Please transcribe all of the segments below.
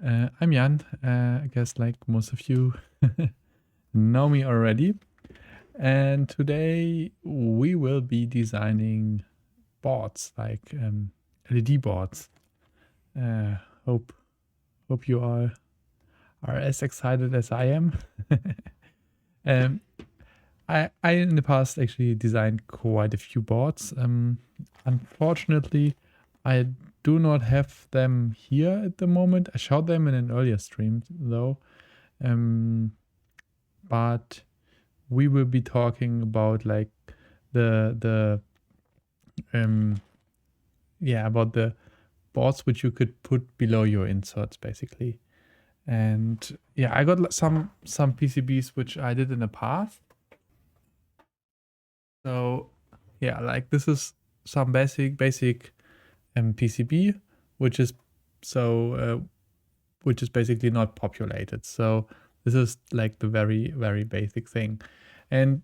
I'm Jan. I guess like most of you know me already. And today we will be designing boards, like LED boards. Uh, hope you all are as excited as I am. um, I in the past actually designed quite a few boards. Unfortunately, I do not have them here at the moment. I showed them in an earlier stream though. But we will be talking about like the about the boards which you could put below your inserts basically. And yeah, I got some PCBs which I did in the past. So yeah, like this is some basic PCB, which is which is basically not populated. So this is like the very basic thing. And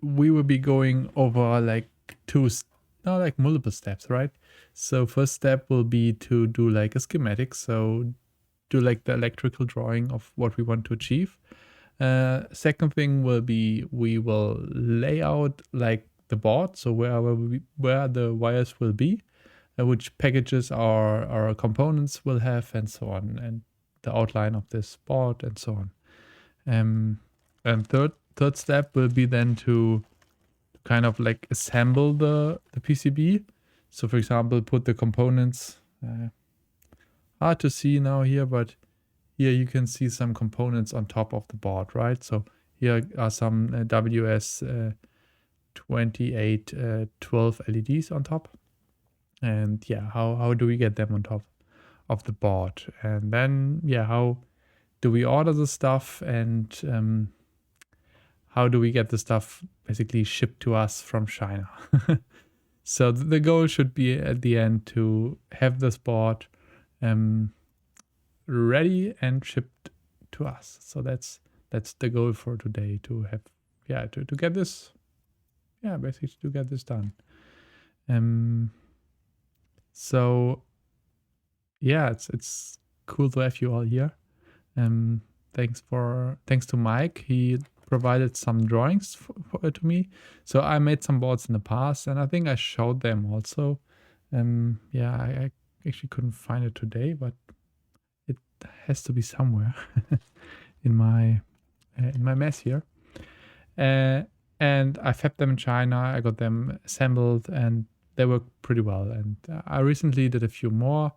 we will be going over like multiple steps, right? So first step will be to do like a schematic. So do like the electrical drawing of what we want to achieve. Second thing will be we will lay out like the board. So where the wires will be, which packages our components will have, and so on, and the outline of this board and so on. And third step will be then to kind of like assemble the PCB. So for example, put the components, hard to see now here, but here you can see some components on top of the board, right? So here are some WS2812 LEDs on top. And yeah, how do we get them on top of the board? And then, yeah, how do we order the stuff, and how do we get the stuff basically shipped to us from China? So the goal should be at the end to have this board ready and shipped to us. So that's the goal for today, to have to get this basically to get this done. So yeah, it's cool to have you all here. Thanks to Mike. He provided some drawings to me. So I made some boards in the past, and I think I showed them also. I actually couldn't find it today, but it has to be somewhere in my mess here. And I fabbed them in China. I got them assembled, and they work pretty well. And I recently did a few more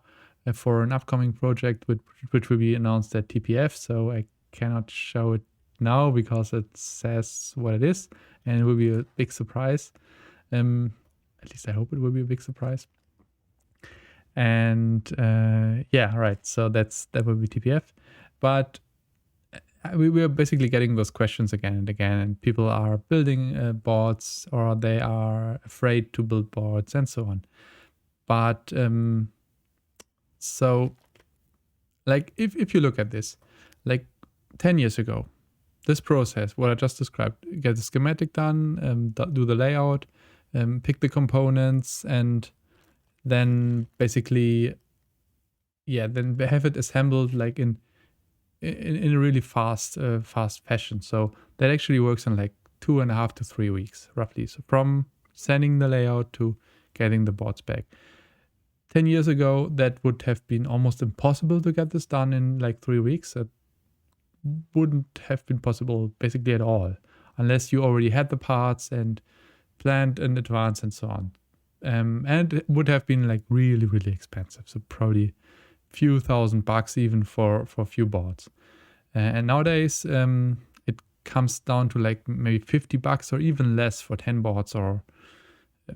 for an upcoming project which will be announced at TPF. So I cannot show it now because it says what it is, and it will be a big surprise. At least I hope it will be a big surprise. And right. So that will be TPF. But we are basically getting those questions again and again, and people are building boards, or they are afraid to build boards and so on. But so like if you look at this, like 10 years ago, this process, what I just described, get the schematic done, do the layout, pick the components, and then basically, then have it assembled like in a really fast fashion. So that actually works in like 2.5 to 3 weeks, roughly. So from sending the layout to getting the boards back. 10 years ago, that would have been almost impossible to get this done in like 3 weeks. That wouldn't have been possible basically at all, unless you already had the parts and planned in advance and so on. And it would have been like really, really expensive. So probably few $1,000 even for a few boards. And nowadays, it comes down to like maybe $50 or even less for 10 boards, or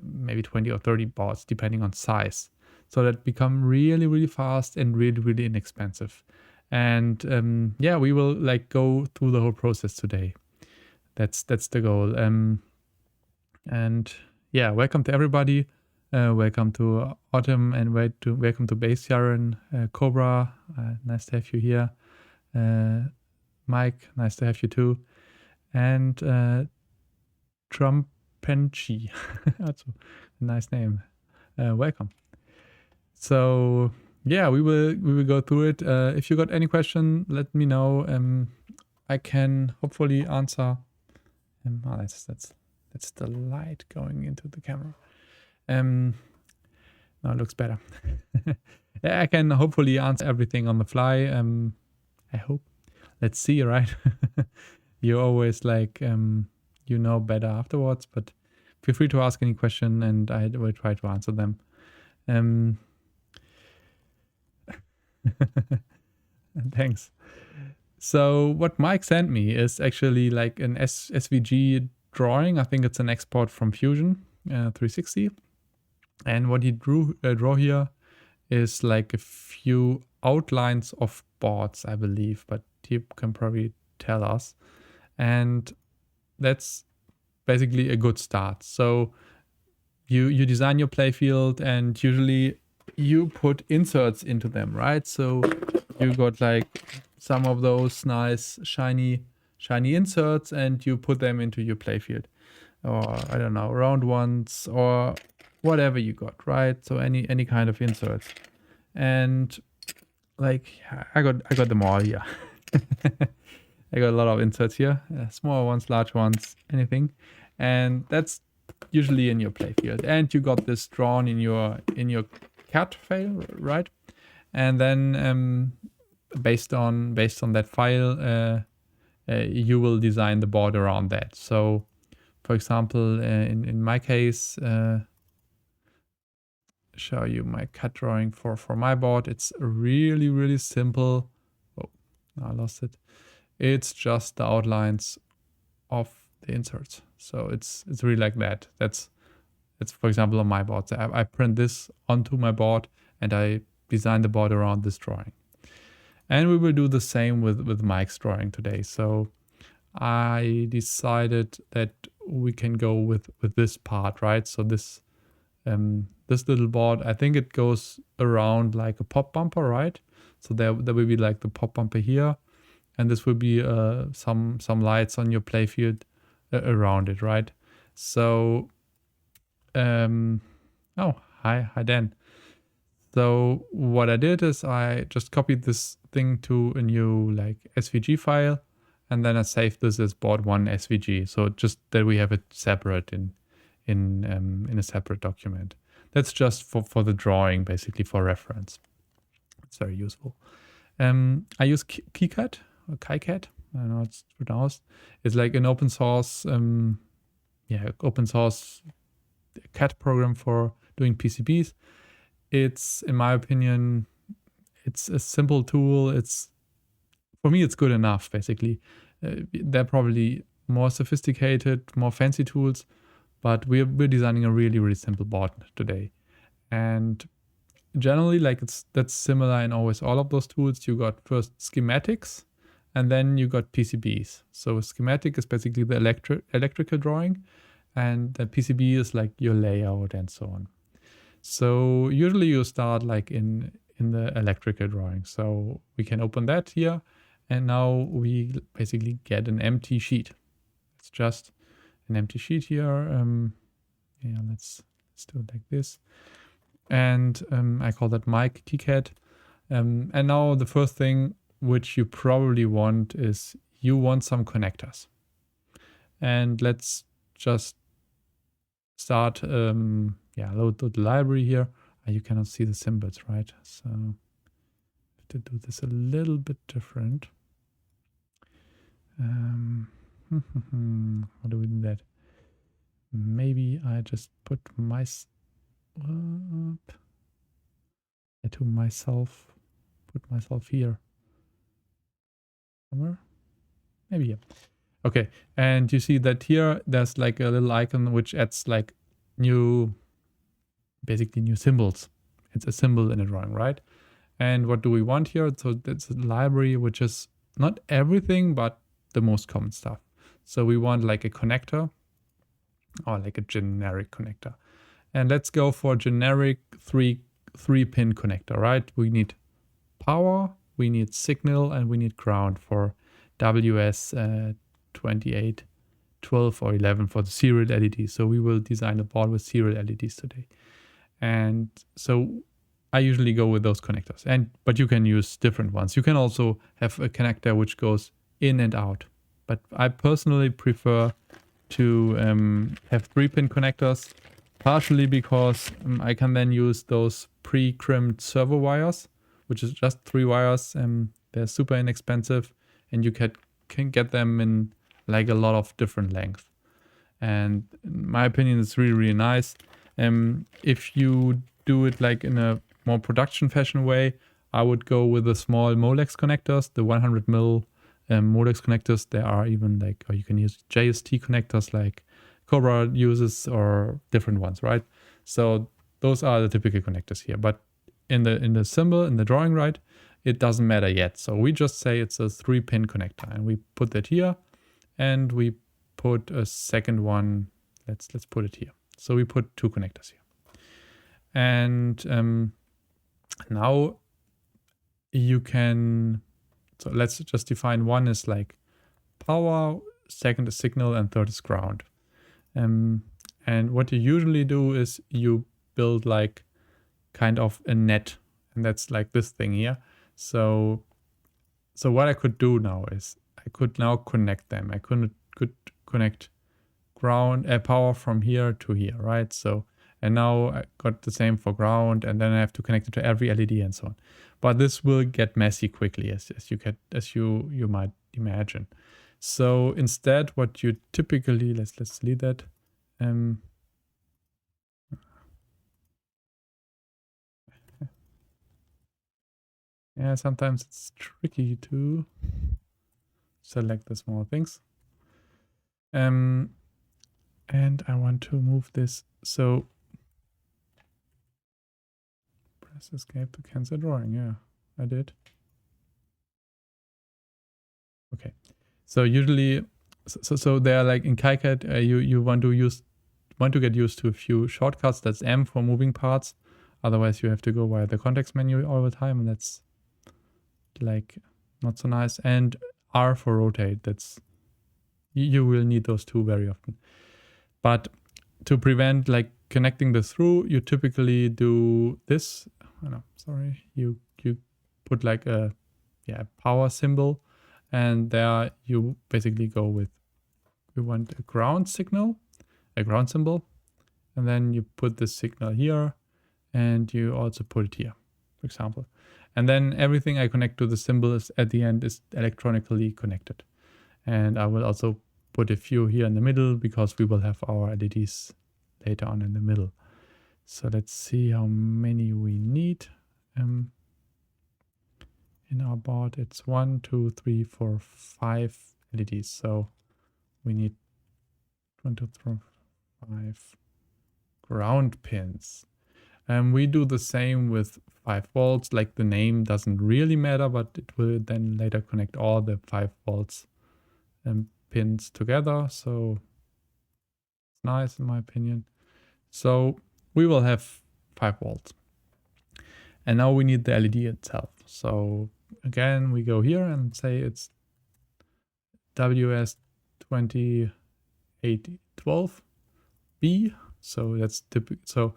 maybe 20 or 30 boards, depending on size. So that become really, really fast and really, really inexpensive. And we will like go through the whole process today. That's the goal. And yeah, welcome to everybody. Welcome to Autumn, and welcome to Base Sharon, Cobra. Nice to have you here. Mike, nice to have you too. And Trumpenchi, that's a nice name. Welcome. So yeah, we will go through it. If you got any question, let me know. I can hopefully answer. Oh, that's the light going into the camera. Now it looks better. Yeah, I can hopefully answer everything on the fly. I hope. Let's see, right? You always like you know better afterwards, but feel free to ask any question and I will try to answer them. Thanks. So what Mike sent me is actually like an SVG drawing. I think it's an export from Fusion 360. And what he draw here is like a few outlines of boards, I believe, but he can probably tell us. And that's basically a good start. So you design your playfield and usually you put inserts into them, right? So you got like some of those nice shiny inserts and you put them into your playfield, or I don't know, round ones or whatever you got, right? So any kind of inserts. And like I got them all here. I got a lot of inserts here, small ones, large ones, anything. And that's usually in your playfield. And you got this drawn in your CAD file, right? And then based on that file, you will design the board around that. So, for example, in my case, show you my CAD drawing for my board. It's really simple. Oh, I lost it. It's just the outlines of the inserts. So it's really like that. It's for example on my board. So I print this onto my board and I design the board around this drawing. And we will do the same with Mike's drawing today. So I decided that we can go with this part, right? So this little board, I think it goes around like a pop bumper, right? So there will be like the pop bumper here, and this will be some lights on your playfield around it, right? So, oh, hi Dan. So what I did is I just copied this thing to a new like SVG file, and then I saved this as board 1 SVG. So just that we have it separate in a separate document. That's just for the drawing, basically for reference. It's very useful. I use KiCAD or KiCAD. I don't know how it's pronounced. It's like an open source, open source CAD program for doing PCBs. It's, in my opinion, it's a simple tool. For me, it's good enough, basically. They're probably more sophisticated, more fancy tools, but we're designing a really simple board today. And generally, like that's similar in always all of those tools. You got first schematics, and then you got PCBs. So a schematic is basically the electrical drawing, and the PCB is like your layout and so on. So usually you start like in the electrical drawing. So we can open that here, and now we basically get an empty sheet. It's just an empty sheet here. Let's do it like this. And I call that Mike KiCAD. And now the first thing which you probably want is you want some connectors. And let's just start, load the library here. You cannot see the symbols, right? So I have to do this a little bit different. How do we do that? Maybe I just put myself, put myself here. Somewhere? Maybe here. Okay, and you see that here there's like a little icon which adds like basically new symbols. It's a symbol in a drawing, right? And what do we want here? So that's a library which is not everything, but the most common stuff. So we want like a connector, or like a generic connector. And let's go for generic three pin connector, right? We need power, we need signal, and we need ground for WS2812 or 11 for the serial LED. So we will design a board with serial LEDs today. And so I usually go with those connectors, but you can use different ones. You can also have a connector which goes in and out, but I personally prefer to have 3-pin connectors, partially because I can then use those pre-crimped servo wires, which is just 3 wires. They're super inexpensive, and you can get them in like a lot of different lengths. And in my opinion, it's really, really nice. If you do it like in a more production fashion way, I would go with the small Molex connectors, the 100mm Molex connectors. There are even like, or you can use JST connectors like Cobra uses, or different ones, right? So those are the typical connectors here. But in the symbol, in the drawing, right, it doesn't matter yet. So we just say it's a 3-pin connector, and we put that here, and we put a second one. Let's put it here. So we put 2 connectors here. And now you can, so let's just define one is like power, second is signal, and third is ground. And what you usually do is you build like kind of a net, and that's like this thing here. So what I could do now is I could now connect them. I could connect ground power from here to here, right? So, and now I got the same for ground, and then I have to connect it to every LED and so on. But this will get messy quickly, as you might imagine. So instead, what you typically, let's delete that. Yeah, sometimes it's tricky to select the small things. And I want to move this, so press escape to cancel drawing. Yeah, I did. Okay, so usually, so they are like in KiCAD, you want to get used to a few shortcuts. That's M for moving parts. Otherwise, you have to go via the context menu all the time, and that's like not so nice. And R for rotate. That's, you will need those 2 very often. But to prevent like connecting the through, you typically do this. Oh, no, sorry. You put like a power symbol, and there you basically go with, we want a ground signal, a ground symbol, and then you put the signal here, and you also put it here, for example. And then everything I connect to the symbol is at the end is electronically connected. And I will also put a few here in the middle, because we will have our LEDs later on in the middle. So let's see how many we need. In our board, it's 1, 2, 3, 4, 5 LEDs. So we need 1, 2, 3, 5 ground pins. We do the same with 5 volts. Like, the name doesn't really matter, but it will then later connect all the 5 volts pins together. So it's nice, in my opinion. So we will have 5 volts. And now we need the LED itself. So again, we go here and say it's WS2812 B. So that's typical. So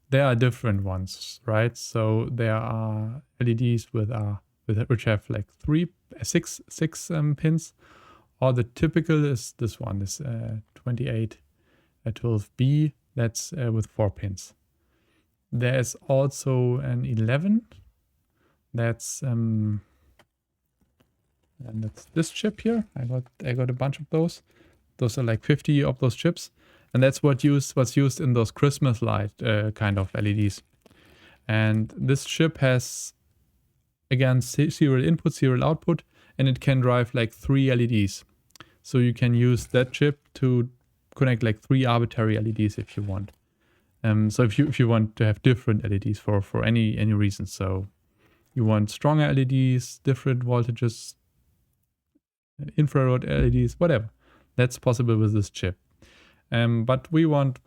there are different ones, right? So there are LEDs which have like 6 pins, or the typical is this one, this 2812B. That's with 4 pins. There's also an 11. That's and that's this chip here. I got a bunch of those. Those are like 50 of those chips, and that's what's used in those Christmas light kind of LEDs. And this chip has, again, serial input, serial output, and it can drive like 3 LEDs. So you can use that chip to connect like 3 arbitrary LEDs if you want. So if you want to have different LEDs for any reason, so you want stronger LEDs, different voltages, infrared LEDs, whatever, that's possible with this chip. But we want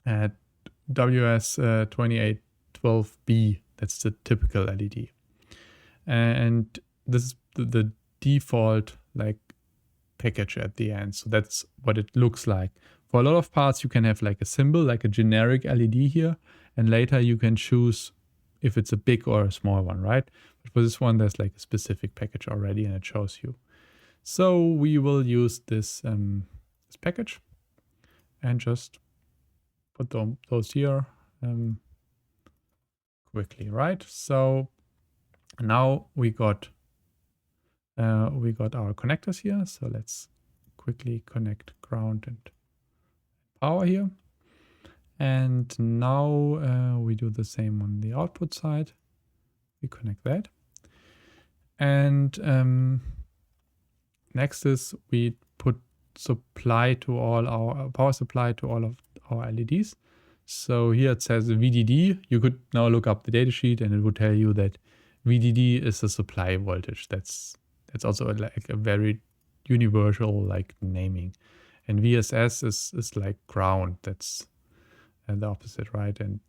WS2812B. That's the typical LED, and this is the default like package at the end. So that's what it looks like. For a lot of parts, you can have like a symbol, like a generic LED here, and later you can choose if it's a big or a small one, right? But for this one, there's like a specific package already and it shows you. So we will use this, this package and just put those here quickly, right? So now we got our connectors here. So let's quickly connect ground and power here. And now we do the same on the output side. We connect that. And next is we put supply to all our power supply to all of our LEDs. So here it says VDD. You could now look up the datasheet and it would tell you that VDD is the supply voltage. That's also like a very universal like naming. And VSS is like ground. That's the opposite, right? And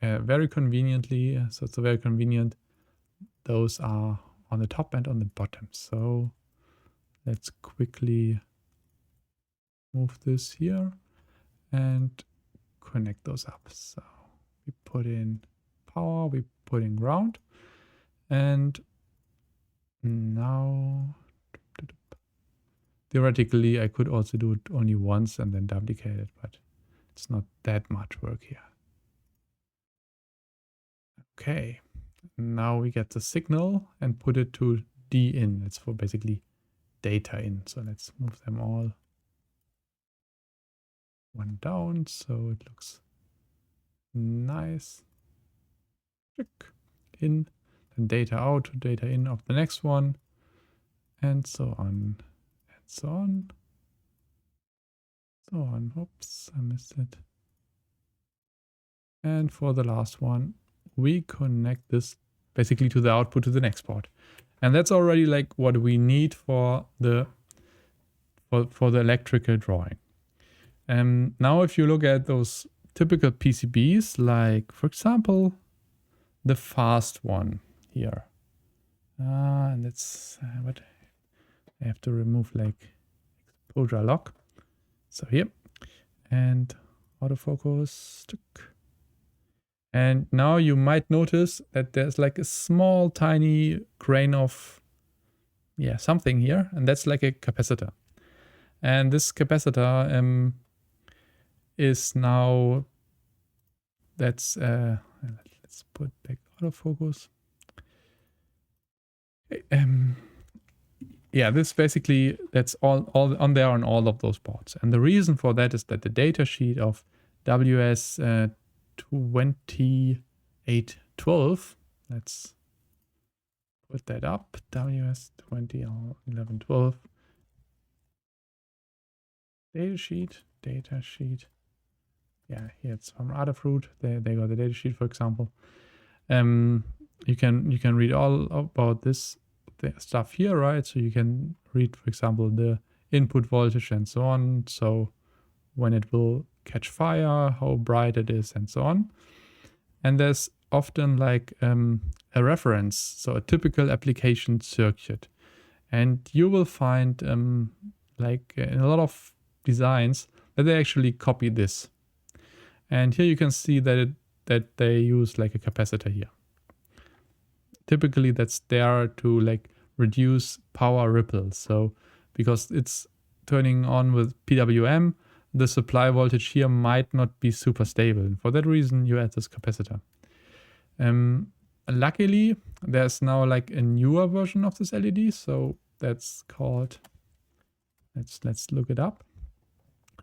very conveniently, so it's very convenient. Those are on the top and on the bottom. So let's quickly move this here and connect those up. So we put in power, we put in ground, and now theoretically I could also do it only once and then duplicate it, but it's not that much work here. Okay, now we get the signal and put it to D in. It's for basically data in. So let's move them all one down so it looks nice. Check in, then data out, data in of the next one, and so on, and so on, so on. Oops, I missed it. And for the last one, we connect this basically to the output to the next port. And that's already like what we need for the electrical drawing. Now if you look at those typical PCBs, like for example, the fast one here. And that's what I have to remove like exposure lock. So here, and autofocus. And now you might notice that there's like a small tiny grain of something here, and that's like a capacitor. And this capacitor is now, that's let's put back autofocus. This basically, that's all on there on all of those boards. And the reason for that is that the data sheet of WS2812, let's put that up, WS2812 data sheet. Yeah, here it's from Adafruit. They got the data sheet, for example. You can read all about this stuff here, right? So you can read, for example, the input voltage and so on. So when it will catch fire, how bright it is, and so on. And there's often like a reference, so a typical application circuit. And you will find like in a lot of designs that they actually copy this. And here you can see that they use like a capacitor here. Typically that's there to like reduce power ripples. So because it's turning on with PWM, the supply voltage here might not be super stable. And for that reason, you add this capacitor. Luckily, there's now like a newer version of this LED. So that's called, let's look it up.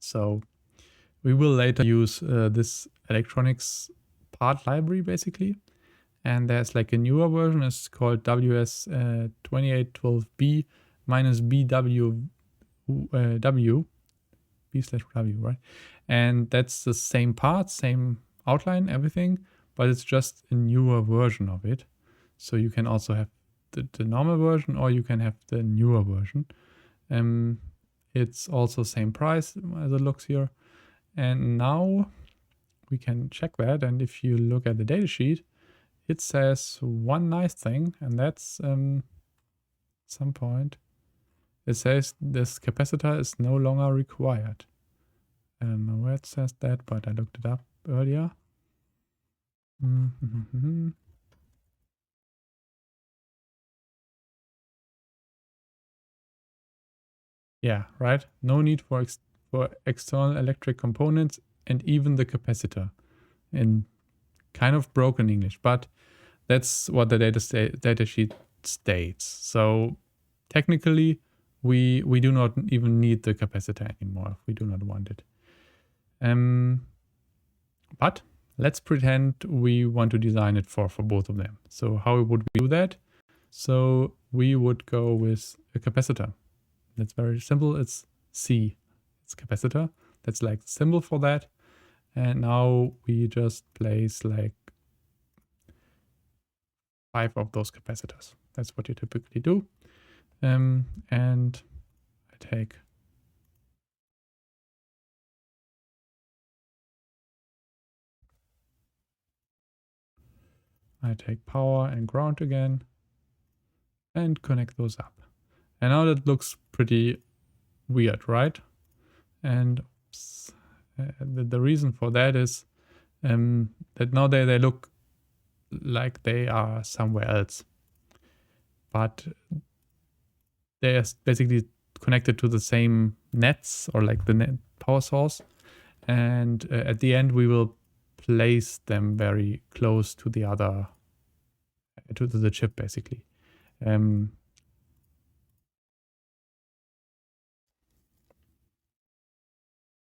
So we will later use this electronics part library basically. And there's like a newer version, it's called WS2812B minus BW, B/W, right? And that's the same part, same outline, everything, but it's just a newer version of it. So you can also have the normal version or you can have the newer version. It's also same price as it looks here. And now we can check that. And if you look at the datasheet, it says one nice thing, and that's some point. It says this capacitor is no longer required. I don't know where it says that, but I looked it up earlier. Yeah, right. No need for external electric components and even the capacitor, in kind of broken English, but that's what the data sheet states. So technically, we do not even need the capacitor anymore if we do not want it. But let's pretend we want to design it for both of them. So how would we do that? So we would go with a capacitor. That's very simple. It's C. It's capacitor. That's like the symbol for that. And now we just place like 5 of those capacitors. That's what you typically do. And I take power and ground again and connect those up. And now that looks pretty weird, right? And the reason for that is that now they look like they are somewhere else. But they are basically connected to the same nets or like the net power source. And at the end, we will place them very close to the other, to the chip basically.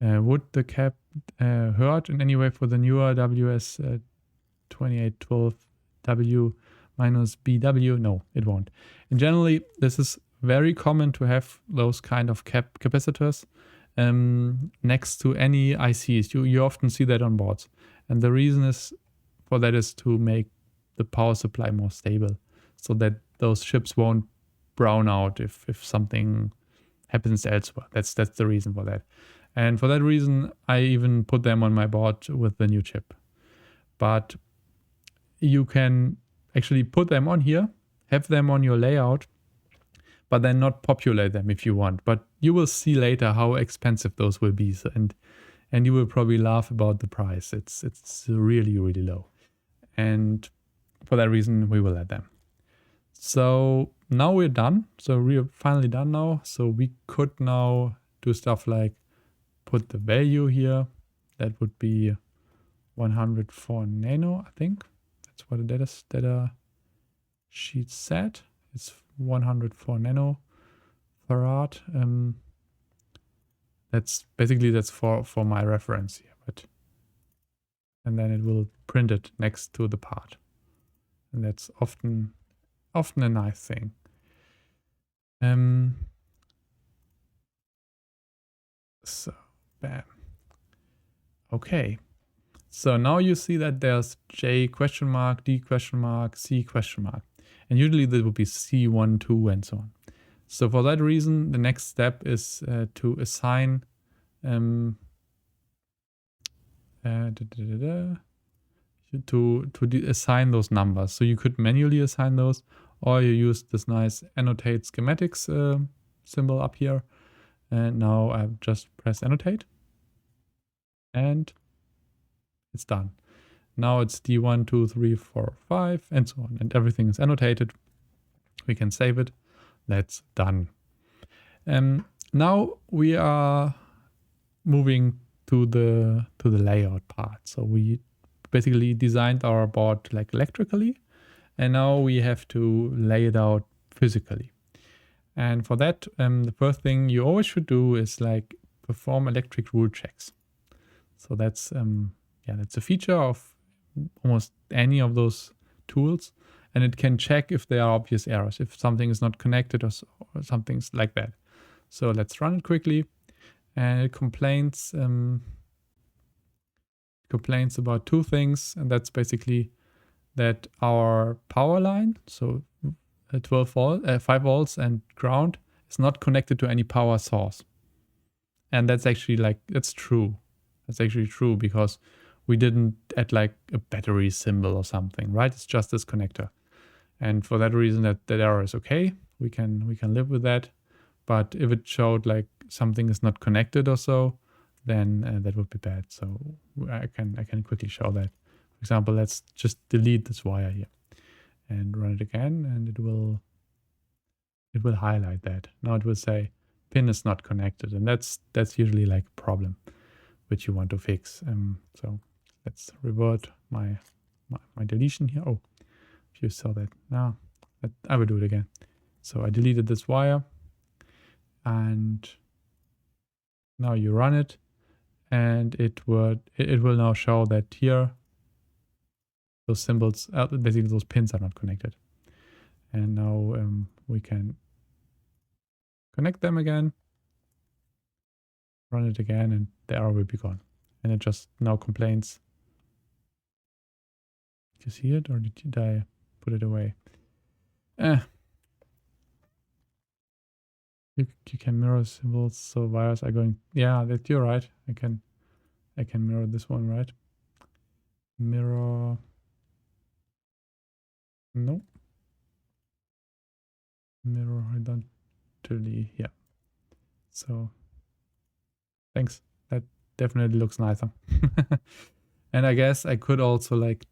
Would the cap hurt in any way for the newer WS2812W minus BW? No, it won't. And generally, this is very common to have those kind of capacitors next to any ICs. You often see that on boards. And the reason for that is to make the power supply more stable so that those chips won't brown out if something happens elsewhere. That's the reason for that. And for that reason, I even put them on my board with the new chip. But you can actually put them on here, have them on your layout, but then not populate them if you want. But you will see later how expensive those will be. So, and you will probably laugh about the price. It's really, really low. And for that reason, we will add them. So now we're done. So we're finally done now. So we could now do stuff like put the value here. That would be 104 nano, I think. That's what the data sheet said. It's 104 nano farad. That's for my reference here. And then it will print it next to the part. And that's often a nice thing. So bam. Okay. So now you see that there's J question mark, D question mark, C question mark. And usually there would be C1, 2, and so on. So for that reason, the next step is to assign assign those numbers. So you could manually assign those, or you use this nice annotate schematics symbol up here. And now I just press annotate and it's done. Now it's D1, 2, 3, 4, 5, and so on. And everything is annotated. We can save it. That's done. Now we are moving to the layout part. So we basically designed our board like electrically, and now we have to lay it out physically. And for that, the first thing you always should do is like perform electric rule checks. So that's that's a feature of almost any of those tools, and it can check if there are obvious errors, if something is not connected or something like that. So let's run it quickly, and it complains about two things, and that's basically that our power line, so 5 volts and ground, is not connected to any power source. And that's actually that's true. That's actually true because we didn't add like a battery symbol or something, right? It's just this connector. And for that reason, that error is okay. We can live with that. But if it showed like something is not connected or so, then that would be bad. So I can quickly show that. For example, let's just delete this wire here and run it again, and it will highlight that. Now it will say pin is not connected, and that's usually like a problem which you want to fix. So let's revert my deletion here. Oh, if you saw that now, I will do it again. So I deleted this wire, and now you run it, and it will now show that here those symbols, basically those pins, are not connected. And now we can connect them again, run it again, and the error will be gone. And it just now complains. Did you see it, or did I put it away? You can mirror symbols, so wires are going. Yeah, you're right. I can mirror this one, right? Mirror. No. Mirror horizontally. Yeah. So thanks. That definitely looks nicer. And I guess I could also like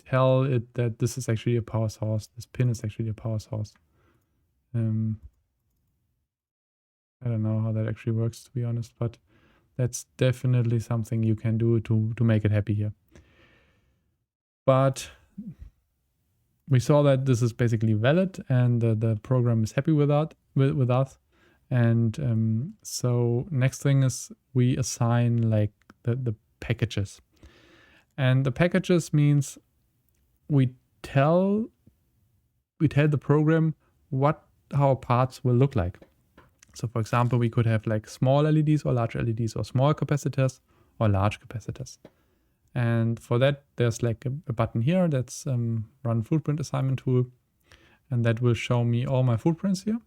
tell it that this is actually a power source. This pin is actually a power source. I don't know how that actually works, to be honest, but that's definitely something you can do to make it happy here. But we saw that this is basically valid, and the program is happy with us. And so next thing is we assign like the packages. And the packages means we tell the program how parts will look like. So for example, we could have like small LEDs or large LEDs, or small capacitors or large capacitors. And for that, there's like a button here that's run footprint assignment tool. And that will show me all my footprints here.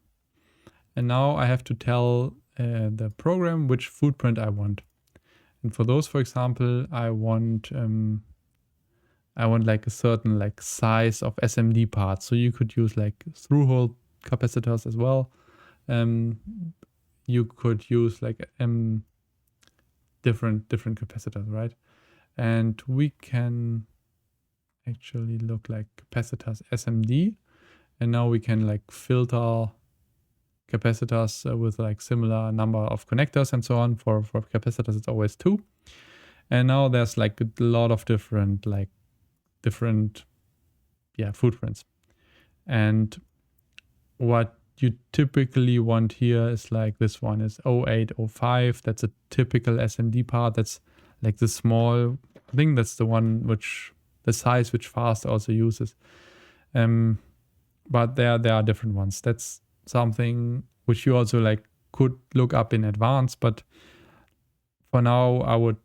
And now I have to tell the program which footprint I want. And for those, for example, I want like a certain like size of SMD parts. So you could use like through-hole capacitors as well. You could use like different capacitors, right? And we can actually look like capacitors SMD, and now we can like filter capacitors with like similar number of connectors and so on. For capacitors, it's always 2. And now there's like a lot of different footprints. And what you typically want here is like this one is 0805. That's a typical SMD part. That's like the small, I think that's the one the size which Fast also uses. But there are different ones. That's something which you also like could look up in advance, but for now I would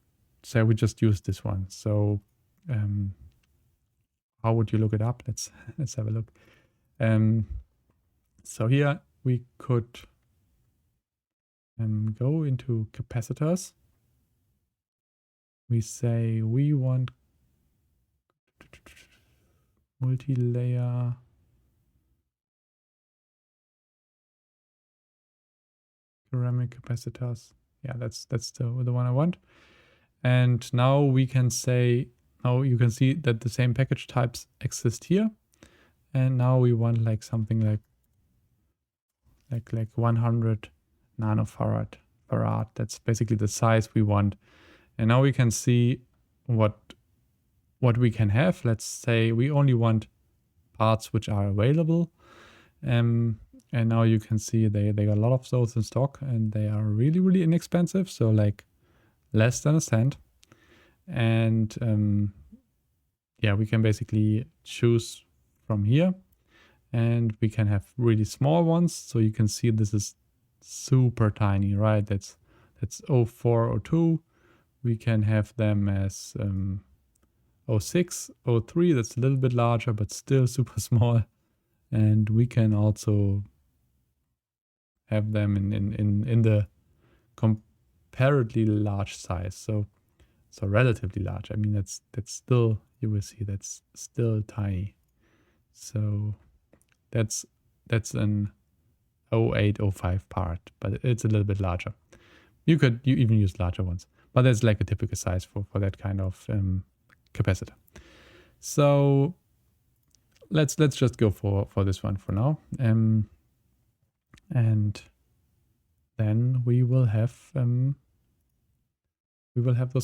say we just use this one. So how would you look it up? Let's have a look. So here we could go into capacitors. We say we want multi-layer ceramic capacitors. Yeah, that's the one I want. And now we can say, now you can see that the same package types exist here. And now we want like something like 100 nanofarad. That's basically the size we want. And now we can see what we can have. Let's say we only want parts which are available. And now you can see they got a lot of those in stock, and they are really, really inexpensive. So like less than a cent. And yeah, we can basically choose from here, and we can have really small ones. So you can see this is super tiny, right? That's 04, 02. We can have them as 06, 03. That's a little bit larger, but still super small. And we can also have them in the comparatively large size. So relatively large. I mean, that's still, you will see that's still tiny. So that's an 0805 part, but it's a little bit larger. You even use larger ones, but that's like a typical size for that kind of capacitor. So let's just go for this one for now. And then we will have those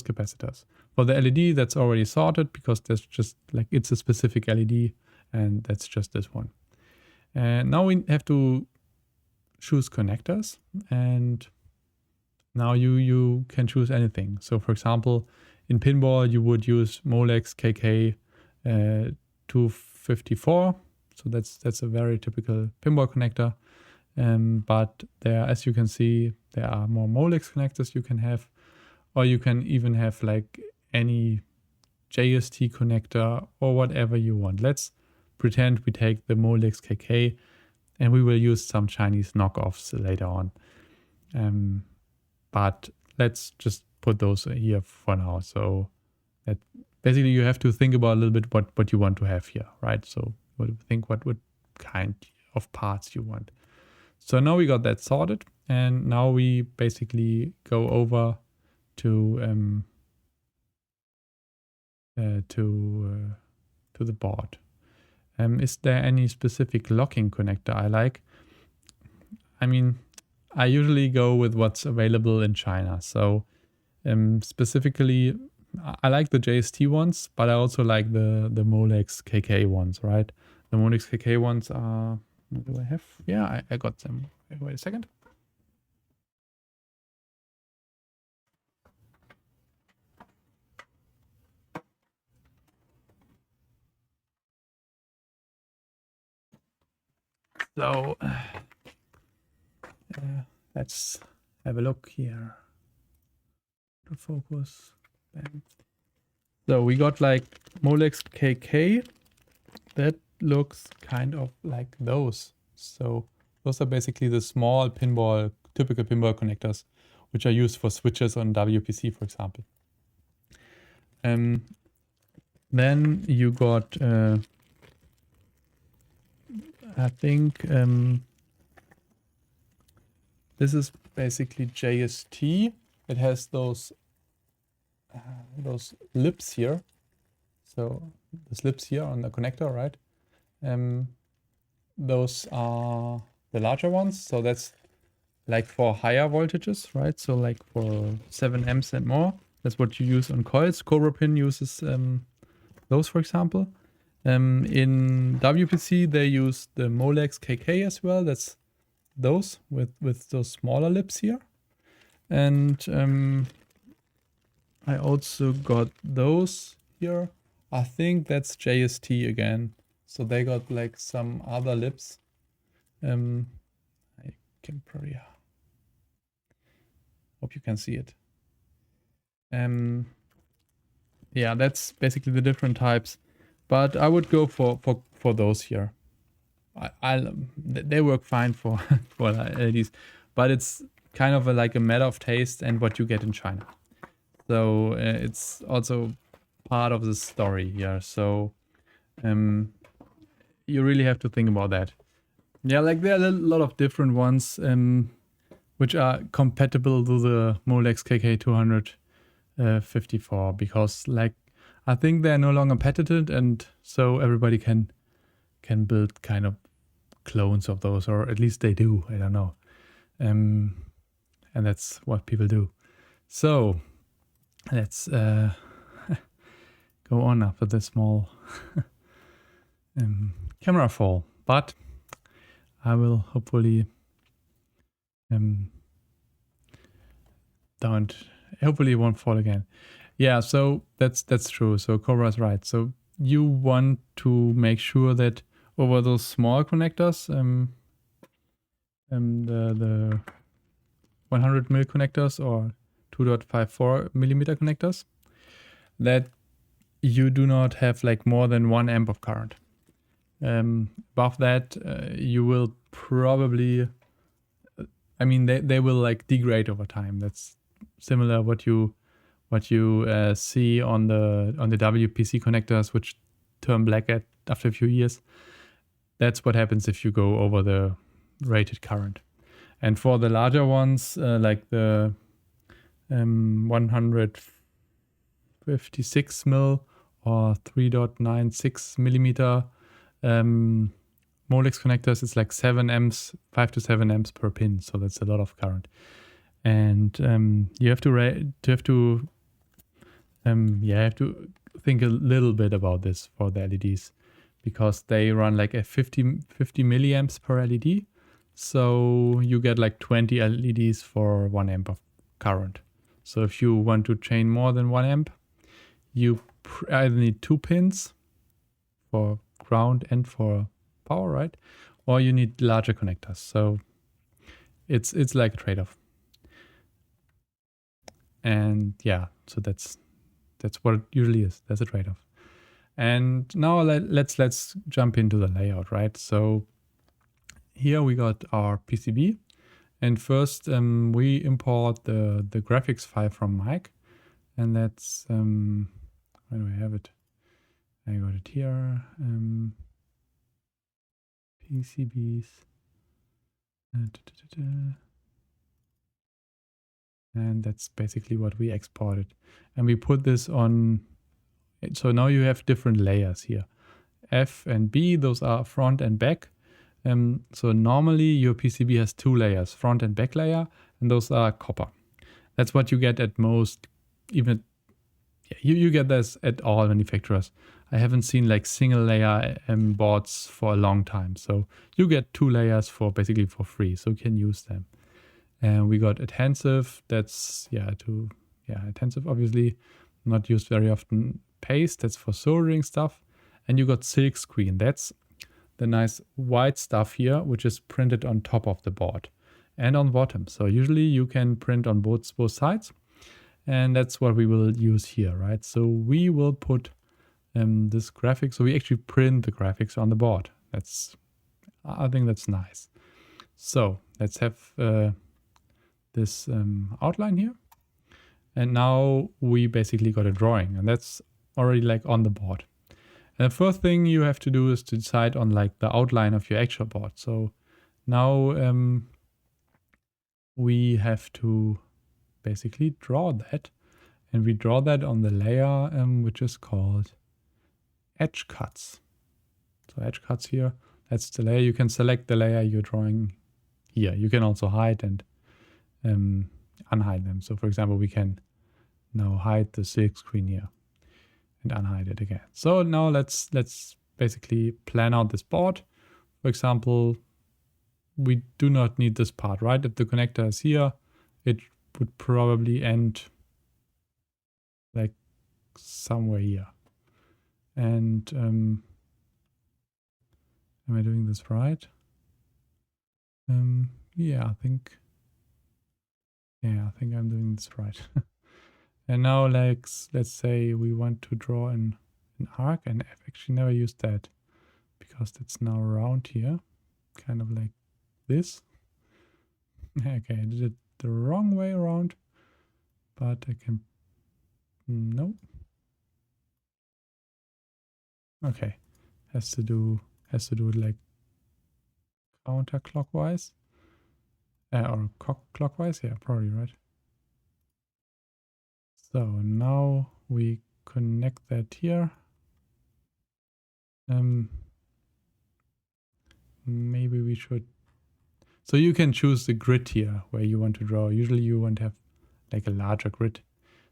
capacitors. For the LED, that's already sorted because there's just like it's a specific LED, and that's just this one. And now we have to choose connectors, and now you can choose anything. So for example, in Pinball, you would use Molex KK 254. So that's a very typical Pinball connector. But there, as you can see, there are more Molex connectors you can have, or you can even have like any JST connector or whatever you want. Let's pretend we take the Molex KK, and we will use some Chinese knockoffs later on. But let's just put those here for now. So that basically you have to think about a little bit what you want to have here, right? So think what kind of parts you want. So now we got that sorted, and now we basically go over to the board. Is there any specific locking connector I like? I mean, I usually go with what's available in China. So specifically, I like the JST ones, but I also like the Molex KK ones, right? The Molex KK ones are, what do I have? Yeah, I got them. Wait a second. So let's have a look here. To focus. Bam. So we got like Molex KK. That looks kind of like those. So those are basically the small pinball, typical pinball connectors, which are used for switches on WPC, for example. Then you got, I think this is basically JST. It has those lips here. So the slips here on the connector, right? Those are the larger ones. So that's like for higher voltages, right? So like for 7 amps and more. That's what you use on coils. Cobra Pin uses those, for example. In WPC, they use the Molex KK as well. That's those with those smaller lips here. And I also got those here. I think that's JST again. So they got like some other lips. I can probably hope you can see it. Yeah, that's basically the different types. But I would go for those here. They work fine for LEDs, but it's kind of like a matter of taste and what you get in China. So it's also part of the story here. So you really have to think about that. Yeah, like there are a lot of different ones which are compatible to the Molex KK 254 because like I think they're no longer patented, and so everybody can build kind of clones of those, or at least they do. I don't know. And that's what people do. So let's go on after the small camera fall, but I will hopefully hopefully it won't fall again. Yeah, so that's true. So Cobra is right. So you want to make sure that over those small connectors, the 100 mil connectors or 2.54 millimeter connectors, that you do not have like more than 1 amp of current. Above that, you will probably, I mean, they will like degrade over time. That's similar what you see on the WPC connectors, which turn black after a few years. That's what happens if you go over the rated current. And for the larger ones, like the 156 mil or 3.96 millimeter Molex connectors, it's like 7 amps, 5 to 7 amps per pin. So that's a lot of current. And you have to think a little bit about this for the LEDs, because they run like a 50 milliamps per LED. So you get like 20 LEDs for 1 amp of current. So if you want to chain more than 1 amp, you either need 2 pins for ground and for power, right? Or you need larger connectors. So it's like a trade-off. And yeah, so that's what it usually is. That's a trade-off. And now let's jump into the layout, right? So here we got our PCB, and first we import the graphics file from Mike, and that's where do I have it? I got it here. PCBs. And that's basically what we exported. And we put this on. So now you have different layers here. F and B, those are front and back. So normally your PCB has 2 layers, front and back layer, and those are copper. That's what you get at most, even you get this at all manufacturers. I haven't seen like single layer boards for a long time. So you get 2 layers for basically for free, so you can use them. And we got adhesive, that's adhesive, obviously not used very often. Paste, that's for soldering stuff. And you got silk screen, that's the nice white stuff here, which is printed on top of the board and on bottom. So usually you can print on both sides, and that's what we will use here, right? So we will put this graphic, so we actually print the graphics on the board. I think that's nice. So let's have this outline here. And now we basically got a drawing, and that's already like on the board. And the first thing you have to do is to decide on like the outline of your actual board. So now we have to basically draw that, and we draw that on the layer which is called edge cuts. So edge cuts here, that's the layer. You can select the layer you're drawing here. You can also hide and unhide them. So for example, we can now hide the silk screen here and unhide it again. So now let's basically plan out this board. For example, we do not need this part, right? If the connector is here, it would probably end like somewhere here. And am I doing this right? Yeah, I think I'm doing this right. And now let's say we want to draw an arc, and I've actually never used that because that's now around here, kind of like this. Okay, I did it the wrong way around, but I can, no. Okay, has to do it like counterclockwise, or clockwise, yeah, probably right. So now we connect that here. Maybe we should. So you can choose the grid here where you want to draw. Usually you want to have like a larger grid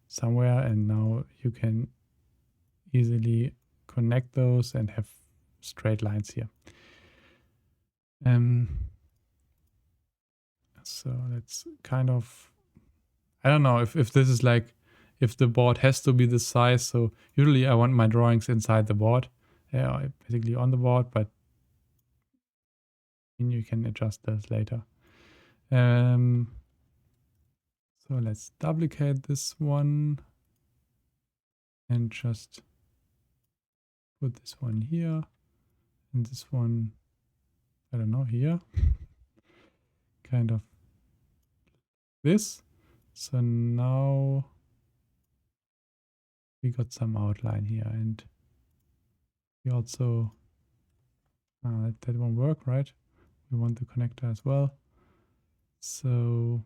somewhere, and now you can easily connect those and have straight lines here. So that's kind of, I don't know if this is like, if the board has to be this size. So usually I want my drawings inside the board, basically on the board, but you can adjust those later. So let's duplicate this one and just put this one here and this one, I don't know, here. Kind of this. So now we got some outline here, and we also, that won't work, right? We want the connector as well. So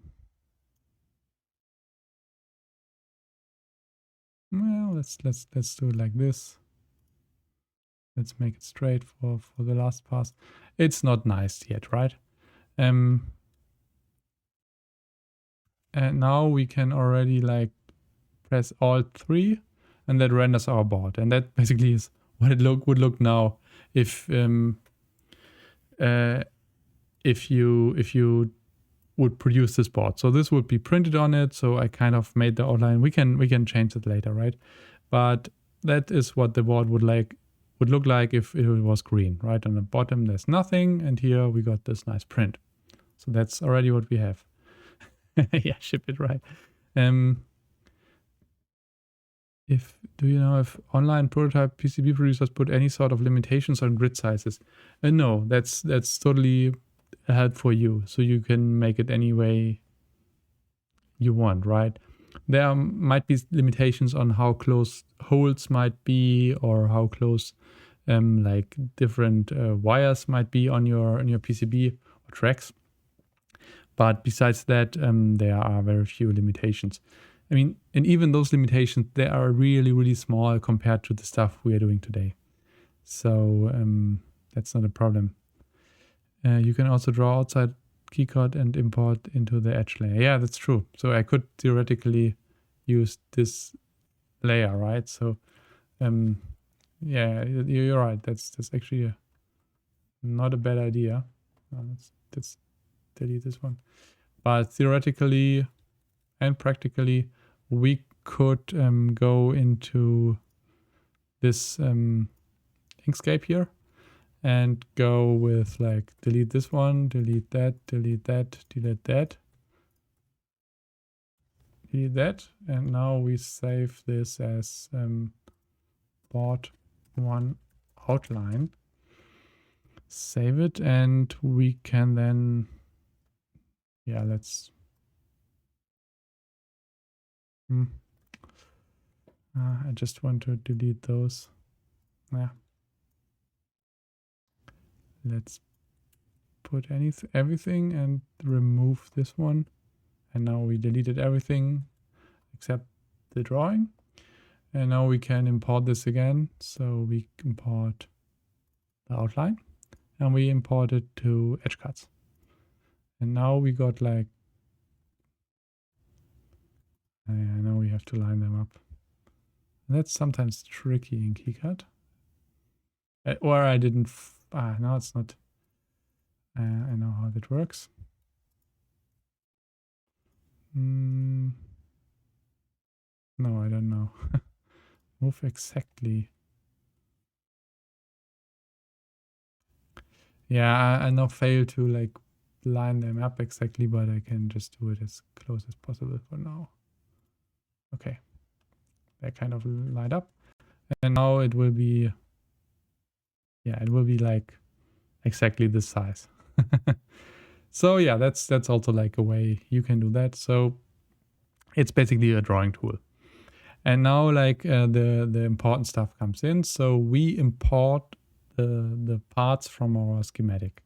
well, let's do it like this. Let's make it straight for the last pass. It's not nice yet, right? And now we can already like press Alt 3 and that renders our board. And that basically is what it would look now if you would produce this board. So this would be printed on it. So I kind of made the outline. We can change it later, right? But that is what the board would look like if it was green, right? On the bottom there's nothing, and here we got this nice print. So that's already what we have. Yeah, ship it right. Do you know if online prototype PCB producers put any sort of limitations on grid sizes? No, that's totally a help for you. So you can make it any way you want, right? There might be limitations on how close holes might be, or how close like different wires might be on your PCB or tracks. But besides that, there are very few limitations. I mean, and even those limitations, they are really, really small compared to the stuff we are doing today. So that's not a problem. You can also draw outside KiCAD and import into the edge layer. Yeah, that's true. So I could theoretically use this layer, right? So yeah, you're right. That's actually not a bad idea. Let's delete this one. But theoretically and practically, we could go into this Inkscape here and go with like delete this one, delete that, delete that, delete that, delete that, and now we save this as board 1 outline. Save it, and we can then, yeah, let's I just want to delete those. Yeah. Let's put everything and remove this one. And now we deleted everything except the drawing. And now we can import this again. So we import the outline and we import it to edge cuts. And now we got like, I know we have to line them up. That's sometimes tricky in KiCAD. Or I didn't, no, it's not. I know how that works. No, I don't know. Move exactly. Yeah, I now fail to like line them up exactly, but I can just do it as close as possible for now. Okay, they're kind of lined up, and now it will be, yeah, it will be like exactly this size. So yeah, that's also like a way you can do that. So it's basically a drawing tool. And now like the important stuff comes in. So we import the parts from our schematic.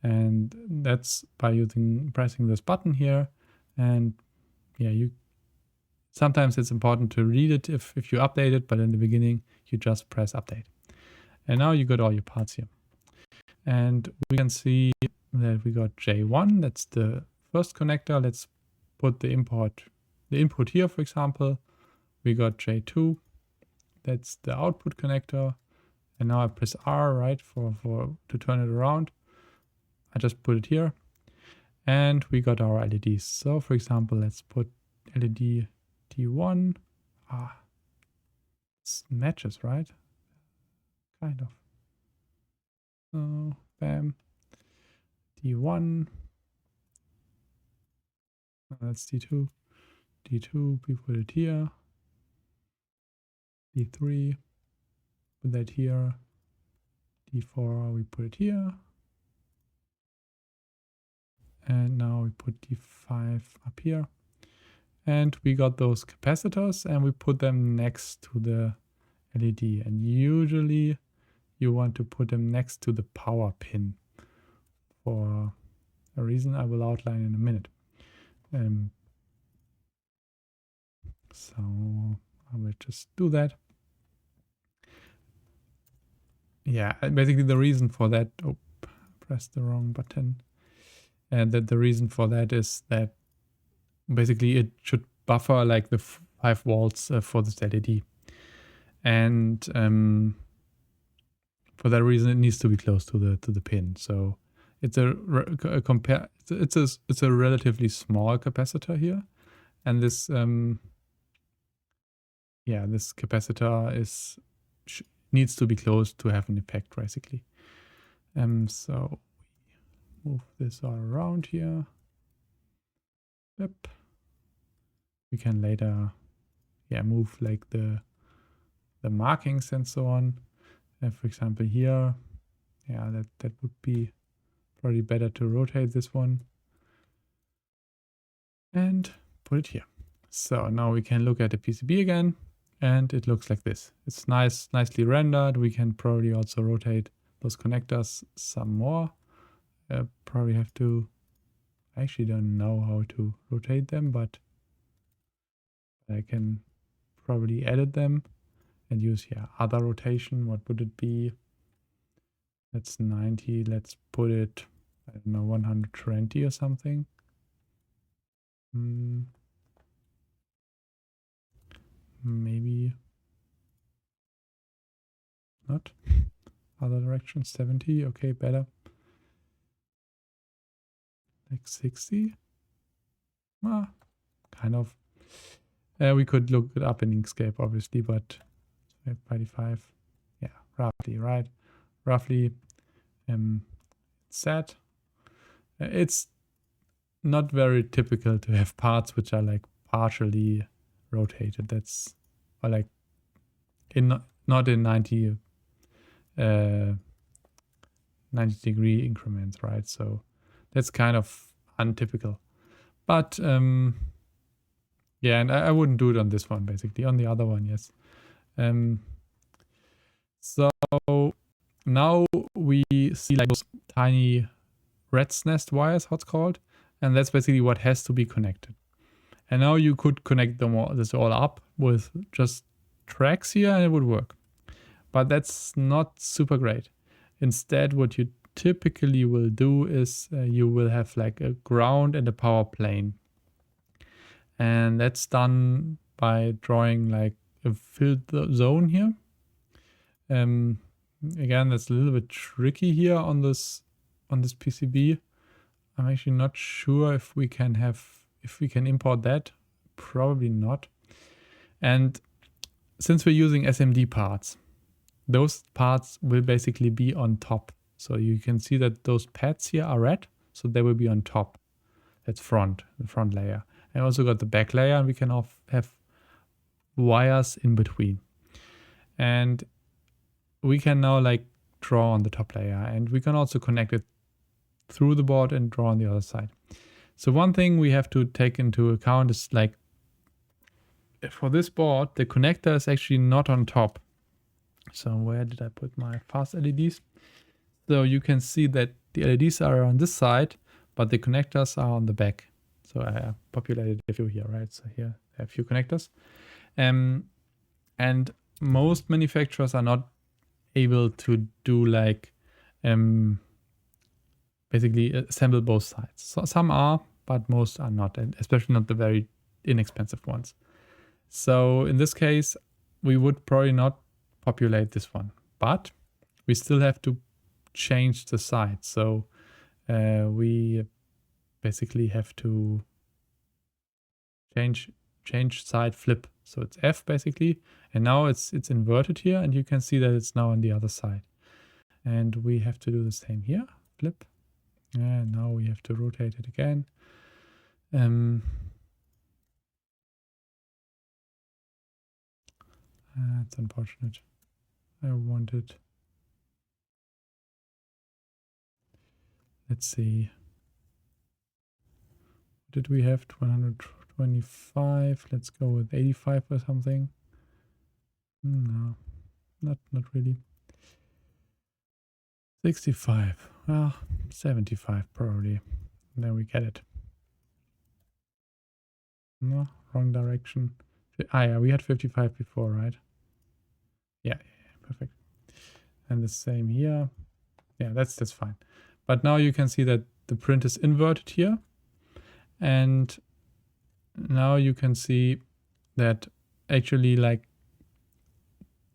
And that's by pressing this button here. And yeah, sometimes it's important to read it if you update it, but in the beginning you just press update. And now you got all your parts here. And we can see that we got J1, that's the first connector. Let's put the input here, for example. We got J2, that's the output connector. And now I press R, right, to turn it around. I just put it here. And we got our LEDs. So for example, let's put LED T1. It matches, right? Kind of. So bam. D1. That's D2. D2, we put it here. D3, put that here. D4, we put it here. And now we put D5 up here. And we got those capacitors and we put them next to the LED. And usually you want to put them next to the power pin for a reason I will outline in a minute. So I will just do that. Yeah, basically the reason for that, oh, pressed the wrong button. And that the reason for that is that basically it should buffer like the 5 volts for this LED. And for that reason, it needs to be close to the pin. So it's a relatively small capacitor here, and this this capacitor needs to be close to have an effect basically. So we move this all around here. Yep. We can later move like the markings and so on. For example here, that would be probably better to rotate this one and put it here. So now we can look at the PCB again, and it looks like this. It's nicely rendered. We can probably also rotate those connectors some more. Probably have to, I actually don't know how to rotate them, but I can probably edit them and use other rotation. What would it be? That's 90. Let's put it, I don't know, 120 or something. Maybe not. Other direction, 70. Okay, better. Like 60. Kind of. We could look it up in Inkscape, obviously, but 95. Yeah, roughly, right? Roughly set. It's not very typical to have parts which are like partially rotated. That's like not in 90 degree increments, right? So that's kind of untypical. But and I wouldn't do it on this one, basically. On the other one, yes. So now we see like those tiny rat's nest wires, how it's called, and that's basically what has to be connected. And now you could connect this all up with just tracks here and it would work. But that's not super great. Instead, what you typically will do is you will have like a ground and a power plane. And that's done by drawing like a filled zone here. Again, that's a little bit tricky here on this PCB. I'm actually not sure if we can import that. Probably not. And since we're using SMD parts, those parts will basically be on top. So you can see that those pads here are red, so they will be on top. That's the front layer. I also got the back layer, and we can have wires in between. And we can now like draw on the top layer, and we can also connect it through the board and draw on the other side. So one thing we have to take into account is like for this board, the connector is actually not on top. So where did I put my fast LEDs? So you can see that the LEDs are on this side, but the connectors are on the back. So I populated a few here, right? So here I have a few connectors. And most manufacturers are not able to do like basically assemble both sides. So some are, but most are not, and especially not the very inexpensive ones. So in this case, we would probably not populate this one, but we still have to change the side. So we basically have to change side flip. So it's F basically, and now it's inverted here, and you can see that it's now on the other side. And we have to do the same here, flip. And now we have to rotate it again. That's unfortunate. I wanted. Let's see. What did we have? 125. Let's go with 85 or something. No, not really. 65. Well, 75 probably. There we get it. No, wrong direction. Yeah, we had 55 before, right? Yeah, perfect. And the same here. Yeah, that's fine. But now you can see that the print is inverted here. And now you can see that actually, like,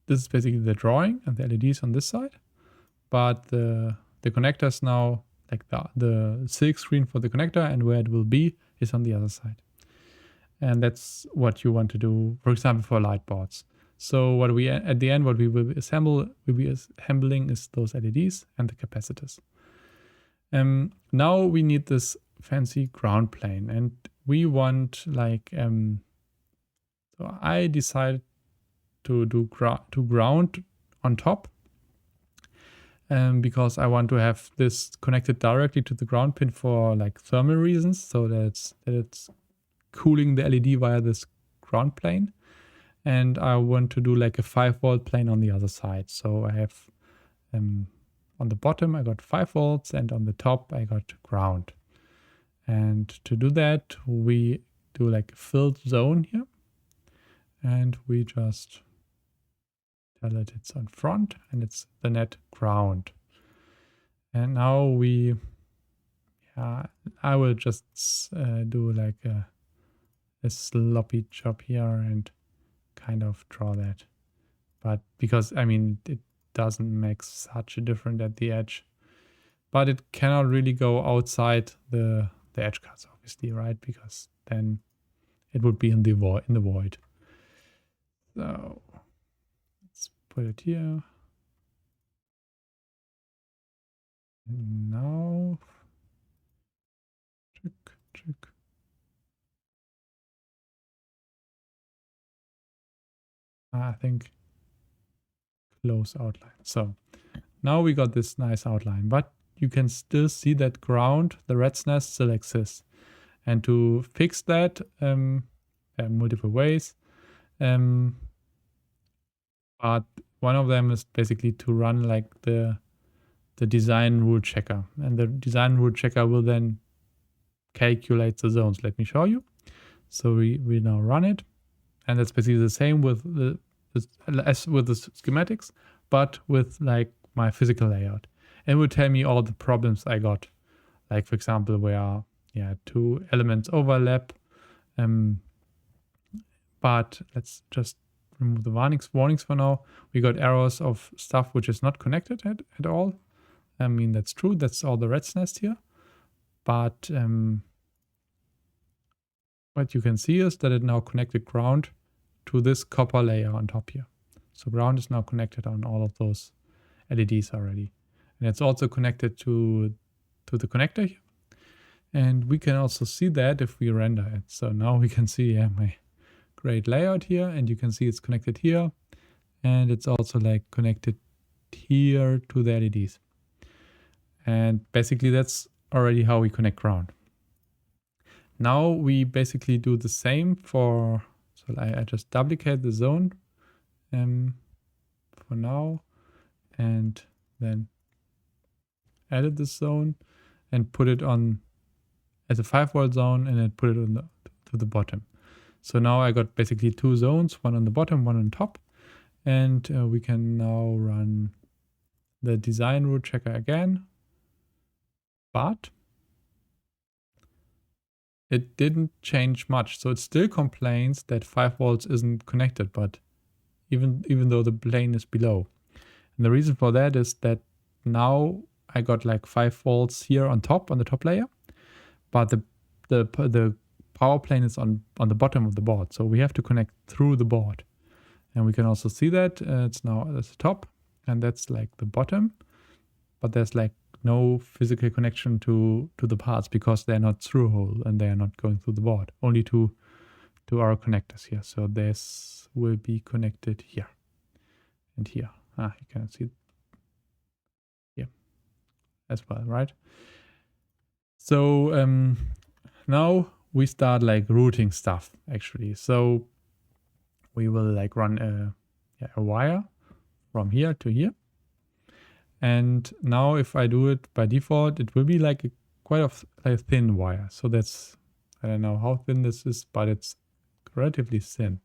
this is basically the drawing and the LEDs on this side. But the connectors now, like the silk screen for the connector and where it will be is on the other side. And that's what you want to do, for example, for light boards. So what we at the end, what we will be assembling is those LEDs and the capacitors. Now we need this fancy ground plane, and we want like so I decided to do ground on top, because I want to have this connected directly to the ground pin for like thermal reasons, so that it's cooling the LED via this ground plane. And I want to do like a 5-volt plane on the other side. So I have on the bottom I got 5 volts and on the top I got ground. And to do that we do like a filled zone here, and we just tell it it's on front and it's the net ground. And now I will just do like a sloppy job here and kind of draw that. But because, I mean, it doesn't make such a difference at the edge, but it cannot really go outside the edge cuts, obviously, right? Because then it would be in the void. So let's put it here. And now, check. I think close outline. So now we got this nice outline, but you can still see that ground, the rat's nest, still exists. And to fix that, there are multiple ways. But one of them is basically to run like the design rule checker. And the design rule checker will then calculate the zones. Let me show you. So we now run it. And that's basically the same as with the schematics, but with like my physical layout. It will tell me all the problems I got. Like for example, where two elements overlap. But let's just remove the warnings for now. We got errors of stuff which is not connected at all. I mean, that's true. That's all the rat's nest here. But what you can see is that it now connected ground to this copper layer on top here. So ground is now connected on all of those LEDs already. And it's also connected to the connector here. And we can also see that if we render it. So now we can see my great layout here, and you can see it's connected here. And it's also like connected here to the LEDs. And basically that's already how we connect ground. Now we basically do the same for, so I just duplicate the zone for now, and then edit this zone and put it on as a 5-volt zone, and then put it on to the bottom. So now I got basically two zones, one on the bottom, one on top. And we can now run the design rule checker again. But it didn't change much. So it still complains that 5 volts isn't connected, but even though the plane is below. And the reason for that is that now I got like 5 volts here on top, on the top layer, but the power plane is on the bottom of the board. So we have to connect through the board. And we can also see that it's now at the top, and that's like the bottom, but there's like no physical connection to the parts because they're not through hole and they are not going through the board, only to our connectors here. So this will be connected here and here. You can see here as well, right? So now we start like routing stuff actually. So we will like run a wire from here to here. And now if I do it by default, it will be like quite a thin wire. So that's, I don't know how thin this is, but it's relatively thin.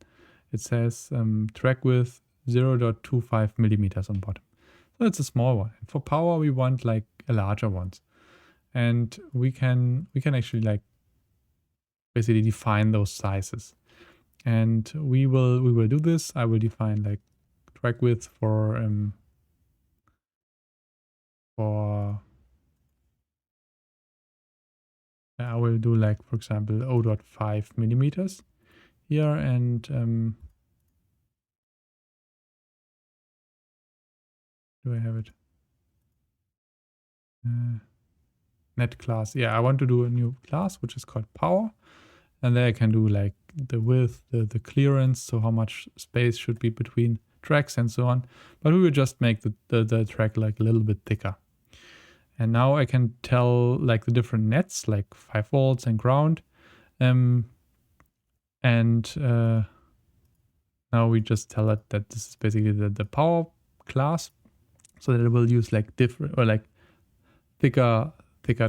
it says track width 0.25 millimeters on bottom. So it's a small one. And for power, we want like a larger ones. And we can actually like basically define those sizes. And we will do this. I will define like track width for I will do like, for example, 0.5 millimeters here, and do I have it? Net class. Yeah, I want to do a new class which is called power, and there I can do like the width, the clearance, so how much space should be between tracks and so on. But we will just make the track like a little bit thicker. And now I can tell like the different nets, like 5 volts and ground. Now we just tell it that this is basically the power class, so that it will use like different or like thicker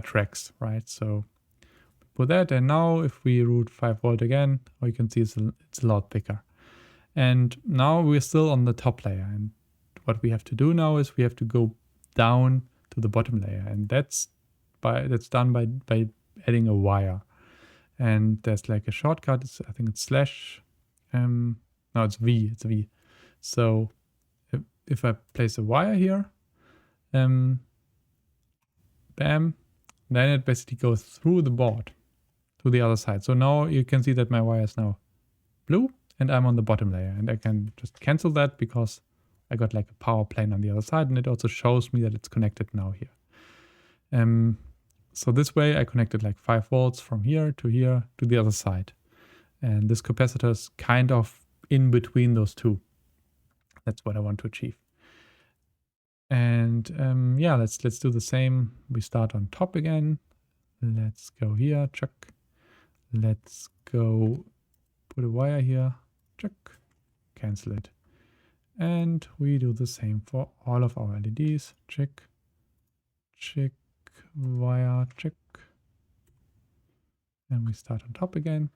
tracks, right? So put that, and now if we route 5 volt again, you can see it's a lot thicker. And now we're still on the top layer, and what we have to do now is we have to go down to the bottom layer, and that's done by adding a wire. And there's like a shortcut. I think it's slash. No, it's V. It's V. So if I place a wire here, bam, then it basically goes through the board to the other side. So now you can see that my wire is now blue, and I'm on the bottom layer, and I can just cancel that because I got like a power plane on the other side, and it also shows me that it's connected now here. So this way I connected like 5 volts from here to the other side. And this capacitor is kind of in between those two. That's what I want to achieve. And yeah, let's do the same. We start on top again. Let's go here, check. Let's go put a wire here, check, cancel it. And we do the same for all of our LEDs. Check, check, wire, check. And we start on top again.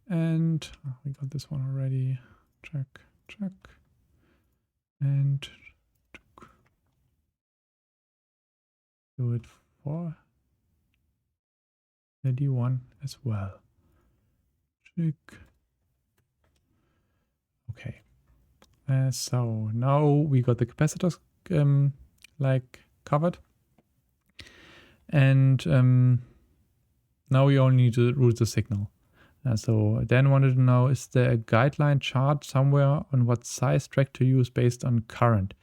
And we got this one already. Check, check. And check. Do it for LED 1 as well. Check. Okay. So now we got the capacitors like covered, and now we only need to route the signal. So Dan wanted to know, is there a guideline chart somewhere on what size track to use based on current?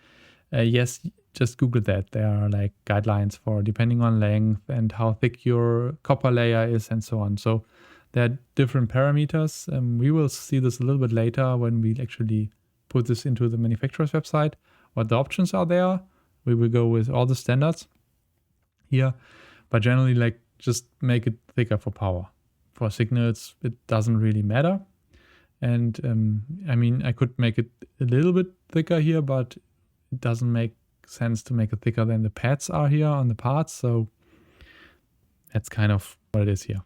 Yes, just Google that. There are like guidelines for depending on length and how thick your copper layer is and so on. So there are different parameters. We will see this a little bit later when we actually put this into the manufacturer's website. What the options are there. We will go with all the standards here, but generally like just make it thicker for power. For signals, it doesn't really matter. And I mean, I could make it a little bit thicker here, but it doesn't make sense to make it thicker than the pads are here on the parts. So that's kind of what it is here.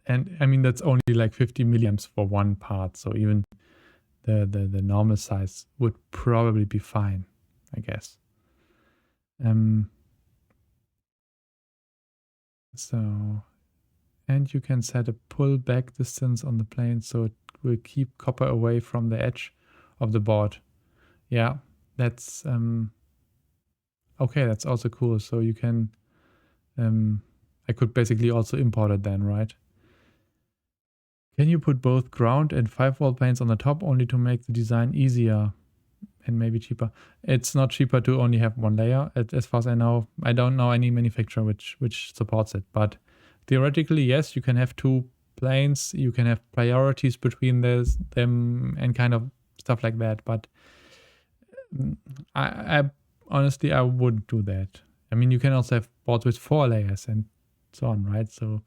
And I mean, that's only like 50 milliamps for one part. So even the normal size would probably be fine, I guess. And you can set a pull back distance on the plane so it will keep copper away from the edge of the board. Yeah, that's okay, that's also cool. So you can I could basically also import it then, right? Can you put both ground and 5 volt planes on the top only to make the design easier and maybe cheaper? It's not cheaper to only have one layer. As far as I know, I don't know any manufacturer which supports it, but theoretically, yes, you can have 2 planes, you can have priorities between them and kind of stuff like that, but I honestly, I wouldn't do that. I mean, you can also have boards with 4 layers and so on, right? So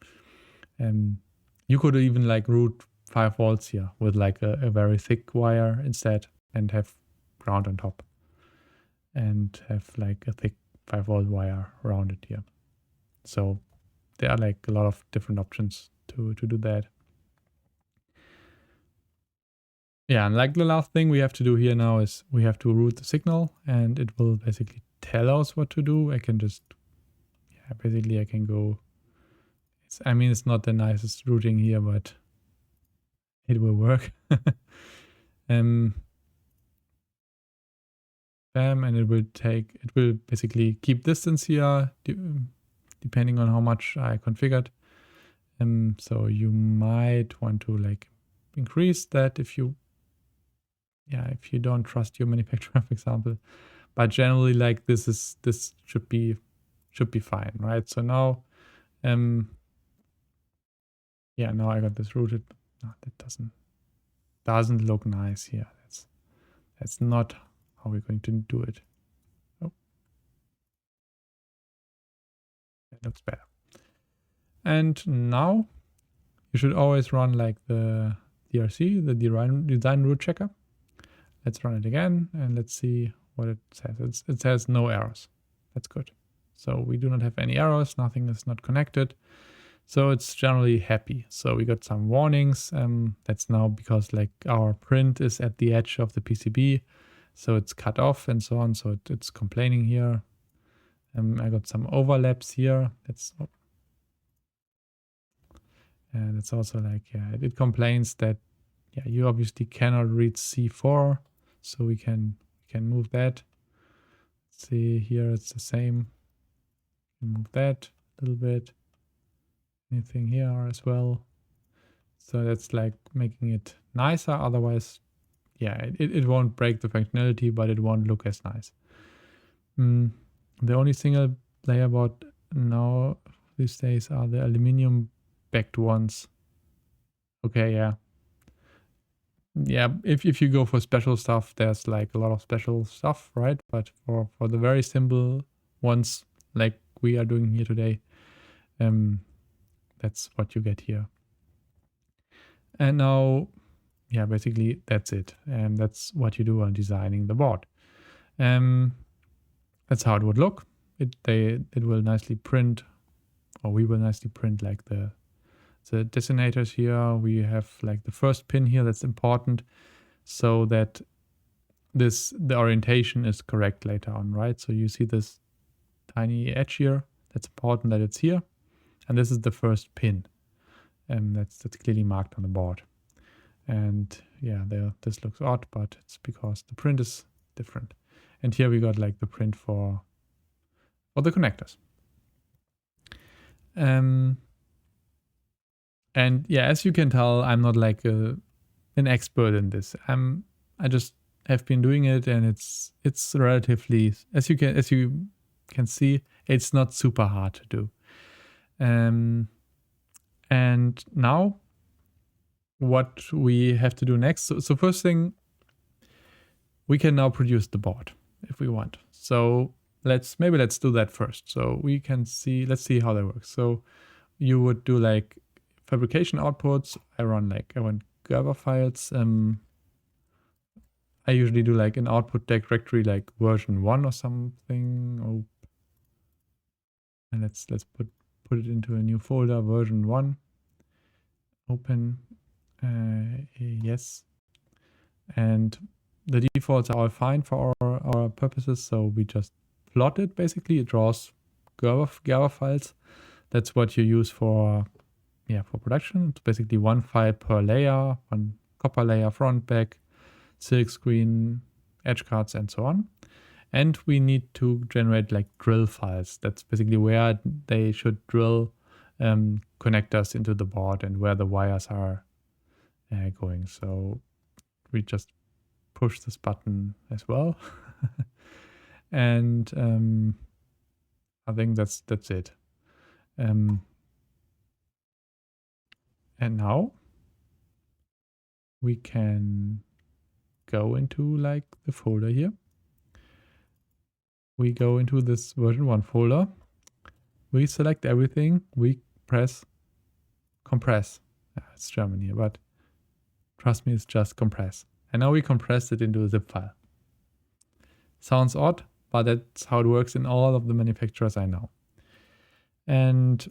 you could even like route 5 volts here with like a very thick wire instead and have ground on top and have like a thick 5 volt wire around it here. So there are like a lot of different options to do that. Yeah, and like the last thing we have to do here now is we have to route the signal, and it will basically tell us what to do. I can just, yeah, basically I can go, I mean, it's not the nicest routing here, but it will work. Bam, and it will basically keep distance here, depending on how much I configured. So you might want to like increase that if you don't trust your manufacturer, for example. But generally, like this should be fine, right? So now, yeah, now I got this routed. No, that doesn't look nice here. That's not how we're going to do it. Oh, that looks better. And now you should always run like the DRC, the design route checker. Let's run it again and let's see what it says. It says no errors. That's good. So we do not have any errors. Nothing is not connected. So it's generally happy. So we got some warnings. That's now because like our print is at the edge of the PCB. So it's cut off and so on. So it's complaining here. I got some overlaps here. And it's also like, yeah, it complains that, yeah, you obviously cannot read C4. So we can move that. Let's see here, it's the same. Move that a little bit. Anything here as well. So that's like making it nicer. Otherwise, yeah, it won't break the functionality, but it won't look as nice. The only single layer board now these days are the aluminum backed ones. Okay, yeah. Yeah, if you go for special stuff, there's like a lot of special stuff, right? But for the very simple ones like we are doing here today, that's what you get here. And now, yeah, basically that's it. And that's what you do on designing the board. That's how it would look. It will nicely print, or we will nicely print like the destinators here. We have like the first pin here that's important so that the orientation is correct later on, right? So you see this tiny edge here. That's important that it's here. And this is the first pin. And that's clearly marked on the board. And yeah, this looks odd, but it's because the print is different. And here we got like the print for the connectors. And yeah, as you can tell, I'm not like an expert in this. I just have been doing it, and it's relatively, as you can see, it's not super hard to do. And now what we have to do next. So first thing, we can now produce the board if we want. So let's do that first. So we can see, let's see how that works. So you would do like fabrication outputs. I run Gerber files. I usually do like an output directory like version 1 or something. Oh, and let's put it into a new folder, version 1. Open. Yes. And the defaults are all fine for our purposes. So we just plot it. Basically, it draws Gerber files. That's what you use for production. It's basically one file per layer, one copper layer, front, back, silk screen, edge cards, and so on. And we need to generate like drill files. That's basically where they should drill connectors into the board and where the wires are going. So we just push this button as well. And I think that's it. And now we can go into like the folder here. We go into this version 1 folder. We select everything. We press compress. It's German here, but trust me, it's just compress. And now we compress it into a zip file. Sounds odd, but that's how it works in all of the manufacturers I know. And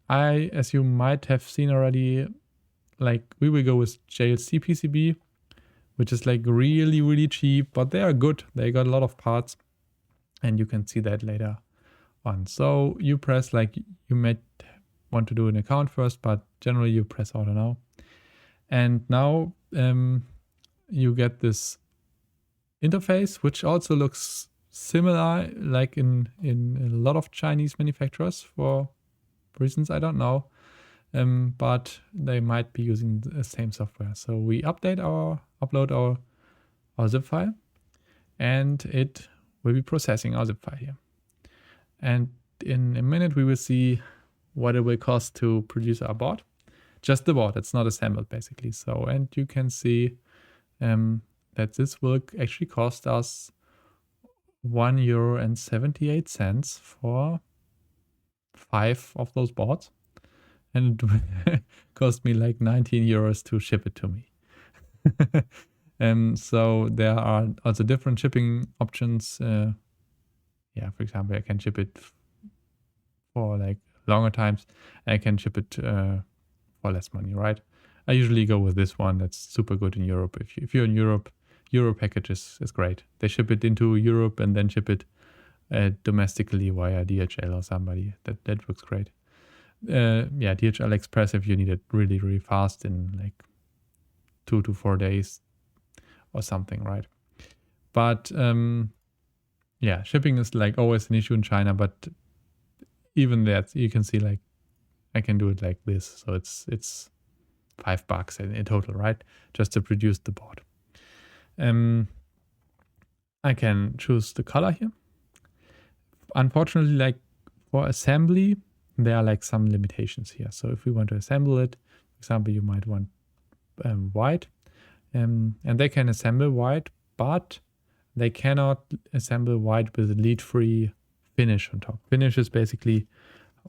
as you might have seen already, like we will go with JLCPCB, which is like really, really cheap, but they are good. They got a lot of parts, and you can see that later on. So you press, like, you might want to do an account first, but generally you press order now. And now you get this interface, which also looks similar, like in a lot of Chinese manufacturers for reasons I don't know. But they might be using the same software. So we upload our zip file, and it will be processing our zip file here. And in a minute, we will see what it will cost to produce our board. Just the board, it's not assembled basically. So, and you can see that this will actually cost us €1.78 for 5 of those boards. And it cost me like €19 to ship it to me. So there are also different shipping options. For example, I can ship it for like longer times. I can ship it for less money, right? I usually go with this one. That's super good in Europe. If you're in Europe, Euro package is great. They ship it into Europe and then ship it domestically via DHL or somebody. That works great. DHL Express if you need it really, really fast in like 2 to 4 days or something, right? But shipping is like always an issue in China, but even that you can see, like, I can do it like this. So it's $5 in total, right? Just to produce the board. I can choose the color here. Unfortunately, like for assembly, there are like some limitations here. So if we want to assemble it, for example, you might want white, and they can assemble white, but they cannot assemble white with a lead-free finish on top. Finish is basically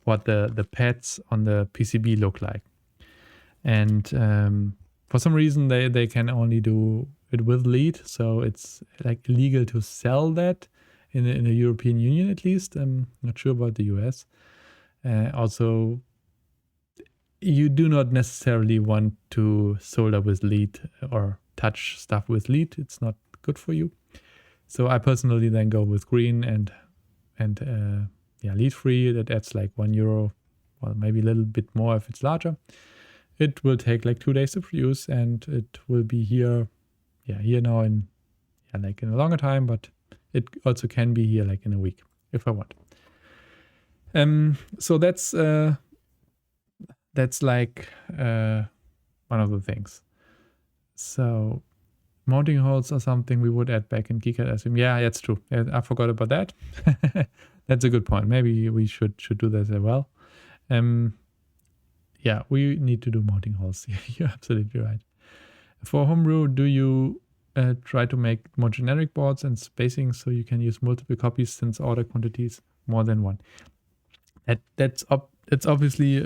what the pads on the PCB look like. And for some reason, they can only do it with lead. So it's like illegal to sell that in the European Union, at least. I'm not sure about the US. Also, you do not necessarily want to solder with lead or touch stuff with lead. It's not good for you. So I personally then go with green and lead free. That adds like €1, well, maybe a little bit more if it's larger. It will take like 2 days to produce, and it will be here now in a longer time, but it also can be here like in a week if I want. So that's like one of the things. So mounting holes are something we would add back in KiCAD, I assume. Yeah, that's true. I forgot about that. That's a good point. Maybe we should do that as well. We need to do mounting holes. You're absolutely right. For homebrew, do you try to make more generic boards and spacing so you can use multiple copies since order quantities more than one? It's obviously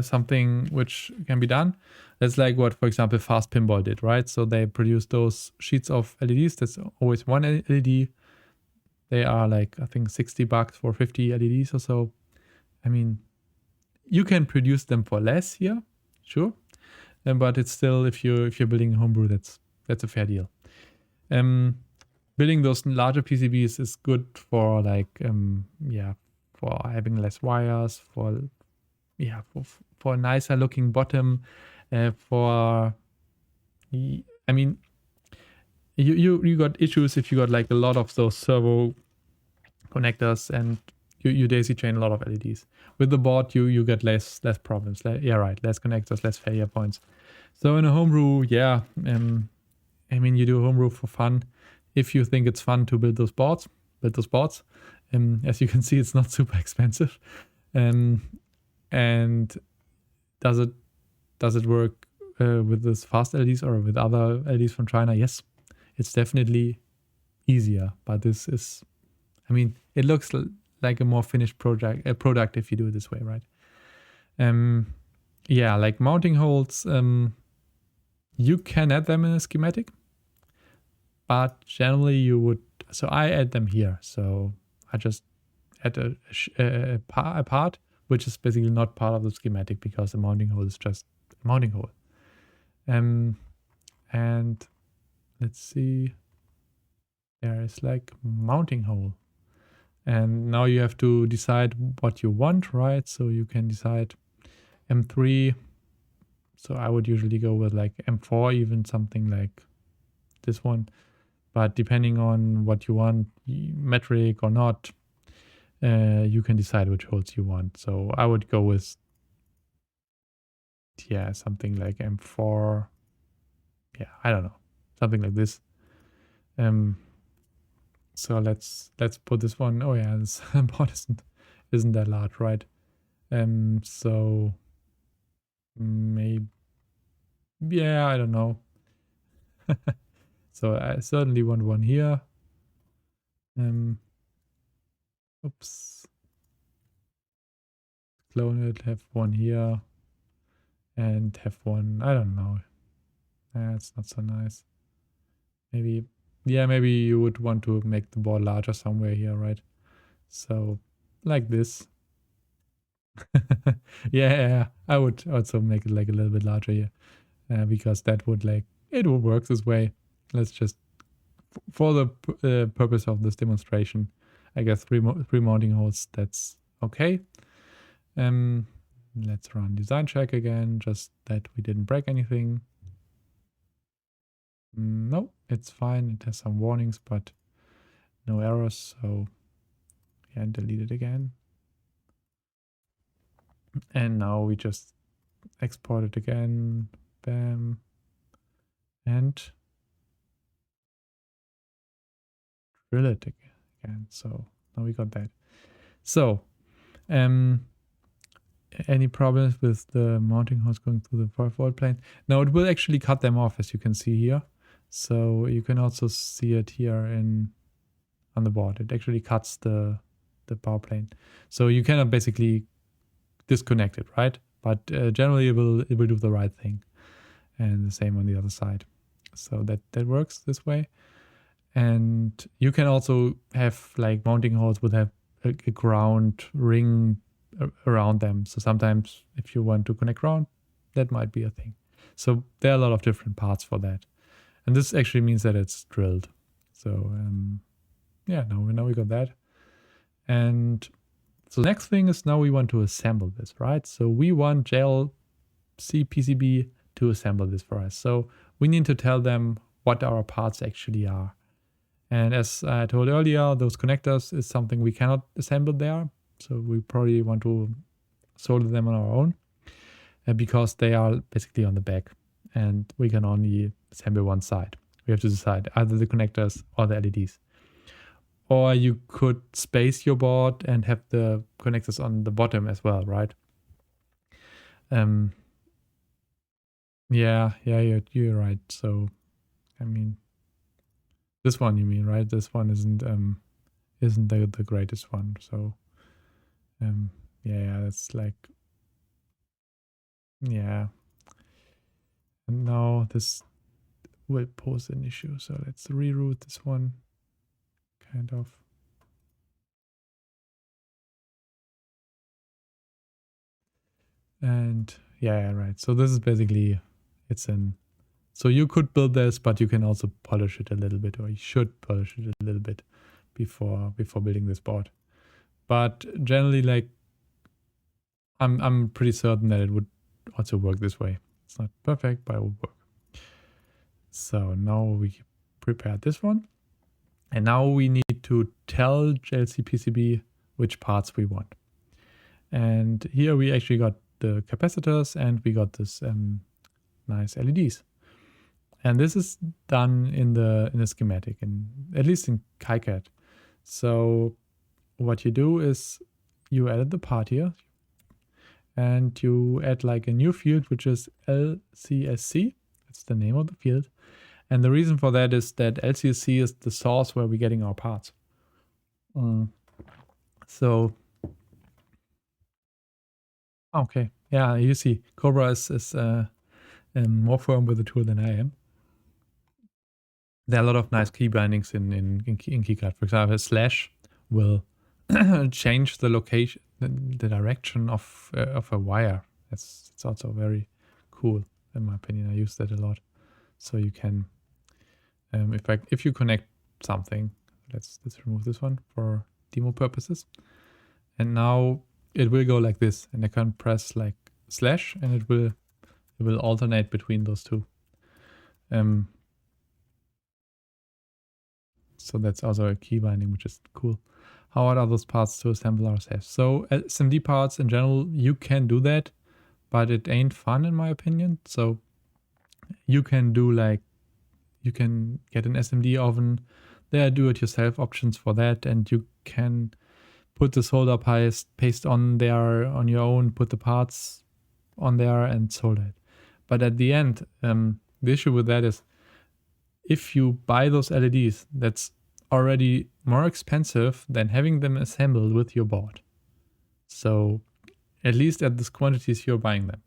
something which can be done. That's like what, for example, Fast Pinball did, right? So they produce those sheets of LEDs. That's always one LED. They are like, I think, $60 for 50 LEDs or so. I mean, you can produce them for less here, sure. But it's still, if you're building homebrew, that's a fair deal. Building those larger PCBs is good for like for having less wires, for a nicer looking bottom, you got issues if you got like a lot of those servo connectors and you daisy chain a lot of LEDs. With the board, you get less problems. Less connectors, less failure points. So in a homebrew, you do homebrew for fun. If you think it's fun to build those boards. As you can see, it's not super expensive. And does it work with this fast LEDs or with other LEDs from China? Yes, it's definitely easier. But this is, it looks like a more finished product if you do it this way, right? Like mounting holes, you can add them in a schematic, but generally you would. So I add them here. So I just add a part which is basically not part of the schematic because the mounting hole is just a mounting hole. And let's see. There is like mounting hole. And now you have to decide what you want, right? So you can decide M3. So I would usually go with like M4, even something like this one. But depending on what you want, metric or not, you can decide which holes you want. So I would go with, yeah, something like M4. Yeah, I don't know, something like this. So let's put this one. Oh yeah, this board isn't that large, right? So maybe, yeah, I don't know. So I certainly want one here. Oops. Clone it, have one here, and have one, I don't know. That's not so nice. Maybe, yeah, maybe you would want to make the board larger somewhere here, right? So like this. Yeah, I would also make it like a little bit larger here, because that would like, it would work this way. Let's just, for the purpose of this demonstration, I guess three mounting holes, that's okay. Let's run design check again, just that we didn't break anything. No, it's fine. It has some warnings, but no errors. So yeah, delete it again. And now we just export it again. Bam. And drill it again. So now we got that. So, any problems with the mounting holes going through the 5-volt plane? No, it will actually cut them off, as you can see here. So you can also see it here on the board. It actually cuts the power plane. So you cannot basically disconnect it, right? But generally it will do the right thing. And the same on the other side. So that works this way. And you can also have like mounting holes would have a ground ring around them. So sometimes if you want to connect ground, that might be a thing. So there are a lot of different parts for that. And this actually means that it's drilled. So yeah, now we got that. And so the next thing is now we want to assemble this, right? So we want JLCPCB to assemble this for us. So we need to tell them what our parts actually are. And as I told earlier, those connectors is something we cannot assemble there. So we probably want to solder them on our own because they are basically on the back and we can only assemble one side. We have to decide either the connectors or the LEDs. Or you could space your board and have the connectors on the bottom as well, right? Yeah, you're right. So, I mean, this one you mean, right? This one isn't the greatest one. So, yeah, that's like, yeah. And now this will pose an issue. So let's reroute this one, kind of. And yeah, right. So this is basically, so you could build this, but you can also polish it a little bit, or you should polish it a little bit before building this board. But generally, like, I'm pretty certain that it would also work this way. It's not perfect, but it will work. So now we prepared this one. And now we need to tell JLCPCB which parts we want. And here we actually got the capacitors and we got this nice LEDs. And this is done in the schematic, at least in KiCAD. So what you do is you added the part here and you add like a new field, which is LCSC. That's the name of the field. And the reason for that is that LCSC is the source where we're getting our parts. So, okay. Yeah, you see, Cobra is more firm with the tool than I am. There are a lot of nice key bindings in KiCAD. For example, slash will change the location, the direction of a wire. It's also very cool, in my opinion. I use that a lot. So you can if you connect something, let's remove this one for demo purposes. And now it will go like this, and I can press like slash, and it will alternate between those two. So that's also a key binding, which is cool. How are those parts to assemble ourselves? So SMD parts in general, you can do that, but it ain't fun in my opinion. So you can do like, you can get an SMD oven. There are do-it-yourself options for that, and you can put the solder paste on there on your own, put the parts on there and solder it. But at the end, the issue with that is if you buy those LEDs, that's already more expensive than having them assembled with your board. So at least at these quantities you're buying them.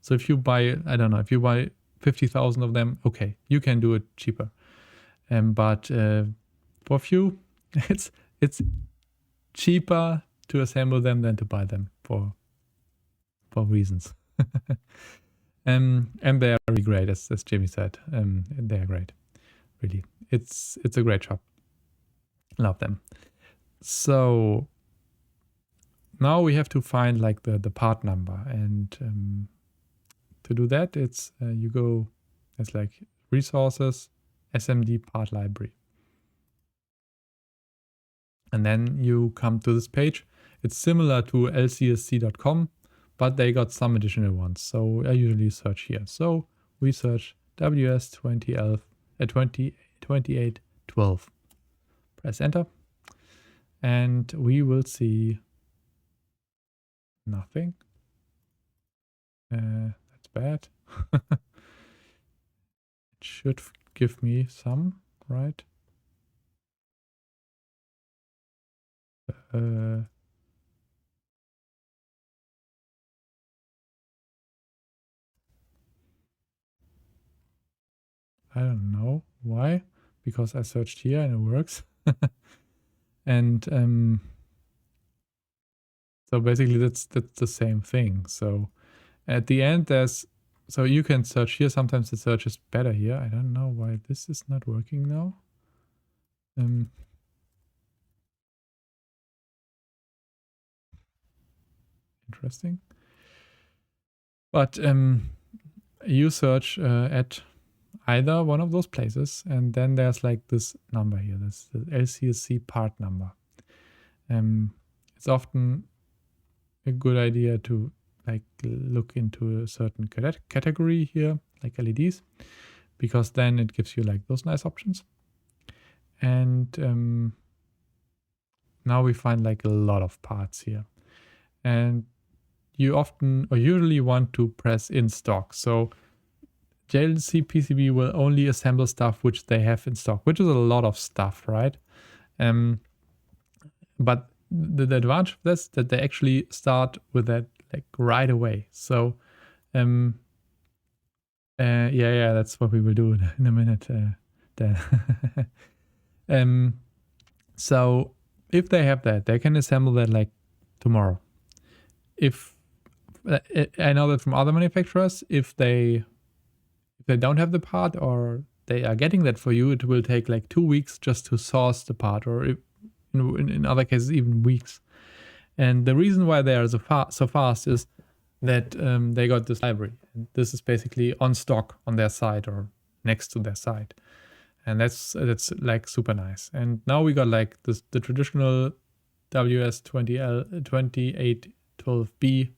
So if you buy, I don't know, if you buy 50,000 of them, okay, you can do it cheaper. But for a few, it's cheaper to assemble them than to buy them for reasons. And they are really great, as Jimmy said. They are great, really. It's a great shop. Love them. So now we have to find like the part number, and to do that, it's you go, it's like resources, SMD part library. And then you come to this page. It's similar to LCSC.com, but they got some additional ones. So I usually search here. So we search WS2812. Press enter. And we will see nothing. That's bad. It should give me some, right? I don't know why, because I searched here and it works. And so basically that's the same thing. So at the end so you can search here. Sometimes the search is better here. I don't know why this is not working now. Interesting. But you search at either one of those places, and then there's like this number here, this the LCSC part number. It's often a good idea to like look into a certain category here, like LEDs, because then it gives you like those nice options. And now we find like a lot of parts here, and you often or usually want to press in stock. So JLCPCB will only assemble stuff which they have in stock, which is a lot of stuff, right? But the advantage of this that they actually start with that like right away. So yeah, that's what we will do in a minute. So if they have that, they can assemble that like tomorrow. If I know that from other manufacturers, if they don't have the part or they are getting that for you, it will take like 2 weeks just to source the part, or in other cases even weeks. And the reason why they are so fast is that they got this library. And this is basically on stock on their site or next to their site, and that's like super nice. And now we got like this, the traditional WS2812B,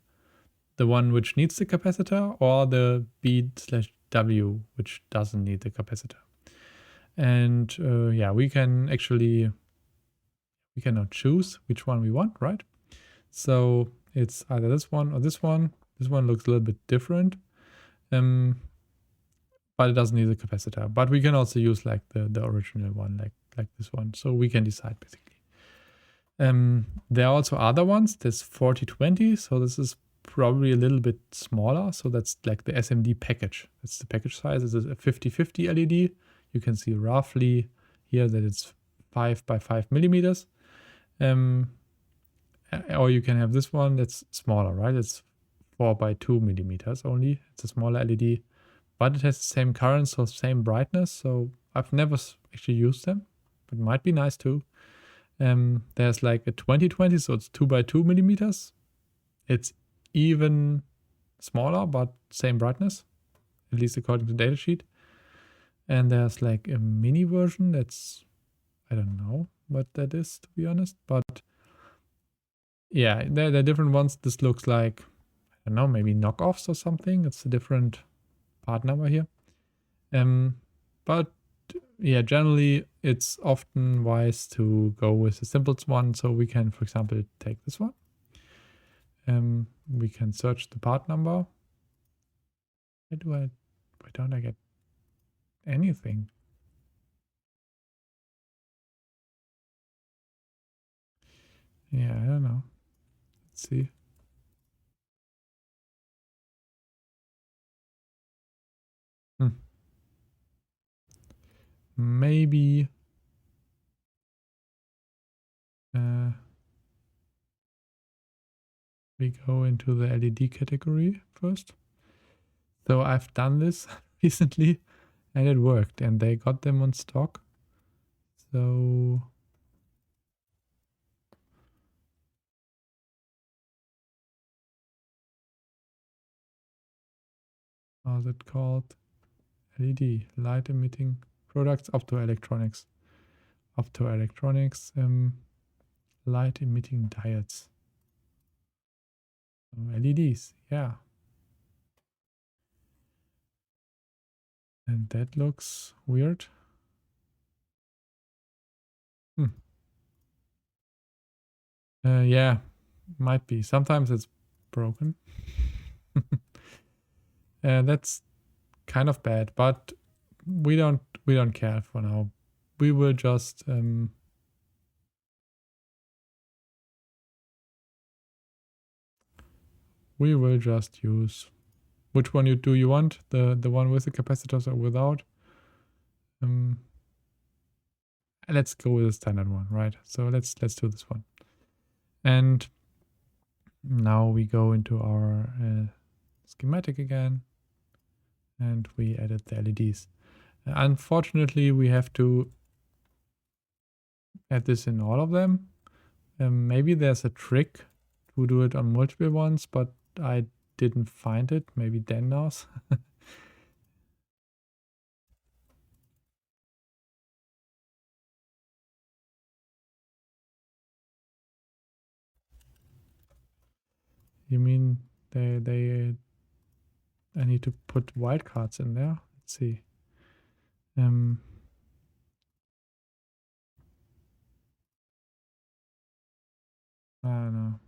the one which needs the capacitor, or the B/W which doesn't need the capacitor. And yeah, we can now choose which one we want, right? So it's either this one or this one. This one looks a little bit different, but it doesn't need the capacitor. But we can also use like the original one, like this one. So we can decide basically. There are also other ones. There's 4020, so this is probably a little bit smaller. So that's like the SMD package. That's the package size. It's a 5050 LED. You can see roughly here that it's 5 by 5 millimeters. Or you can have this one that's smaller, right? It's 4 by 2 millimeters only. It's a smaller LED, but it has the same current, so same brightness. So I've never actually used them, but it might be nice too. There's like a 2020, so it's 2x2 millimeters. It's even smaller, but same brightness, at least according to the datasheet. And there's like a mini version that's, I don't know what that is, to be honest, but yeah, they're different ones. This looks like, I don't know, maybe knockoffs or something. It's a different part number here. But yeah, generally it's often wise to go with the simplest one. So we can, for example, take this one. We can search the part number. Why don't I get anything? Yeah, I don't know. Let's see. Maybe we go into the LED category first. So I've done this recently and it worked and they got them on stock. So how's it called? LED, light emitting products, optoelectronics. Light emitting diodes. So LEDs, yeah. And that looks weird. Yeah, might be. Sometimes it's broken. That's kind of bad, but we don't care for now. We will just use, which one do you want? The one with the capacitors or without? Let's go with the standard one, right? So let's do this one. And now we go into our schematic again, and we added the LEDs. Unfortunately, we have to add this in all of them. Maybe there's a trick to do it on multiple ones, but I didn't find it. Maybe Dan knows. You mean I need to put wildcards in there? Let's see. I don't know.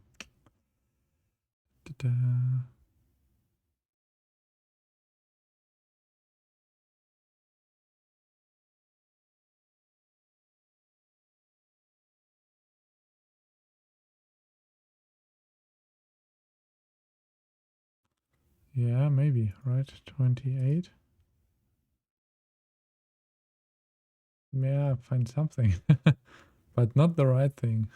Yeah, maybe, right? 28. Yeah, find something. But not the right thing.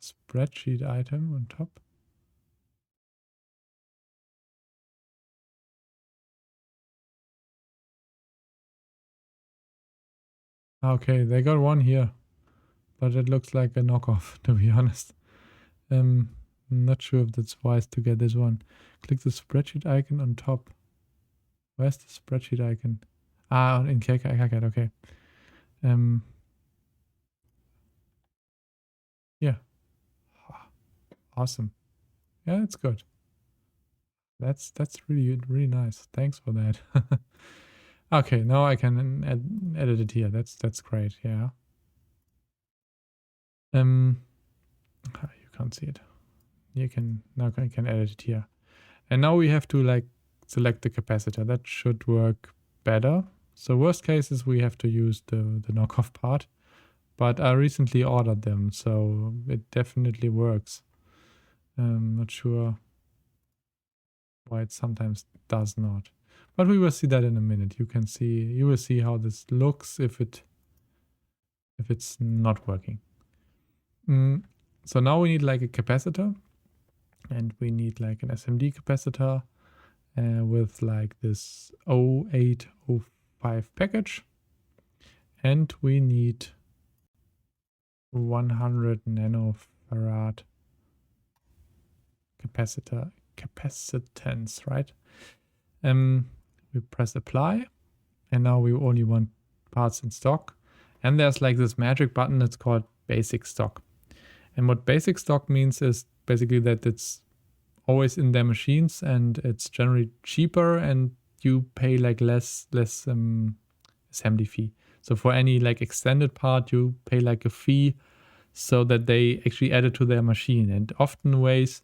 Spreadsheet item on top. Okay, they got one here, but it looks like a knockoff, to be honest. I'm not sure if that's wise to get this one. Click the spreadsheet icon on top. Where's the spreadsheet icon? Ah, in KiCAD, okay. Yeah. Awesome. Yeah, that's good. That's really nice. Thanks for that. Okay, now I can edit it here. That's great. Yeah. You can't see it. You can edit it here. And now we have to like select the capacitor. That should work better. So worst case is we have to use the knockoff part. But I recently ordered them, so it definitely works. I'm not sure why it sometimes does not. But we will see that in a minute. You will see how this looks if it's not working. So now we need like a capacitor, and we need like an SMD capacitor with like this 0805 package, and we need 100 nanofarad capacitance, right? We press apply, and now we only want parts in stock. And there's like this magic button that's called basic stock. And what basic stock means is basically that it's always in their machines, and it's generally cheaper, and you pay like less assembly fee. So for any like extended part, you pay like a fee so that they actually add it to their machine. And often ways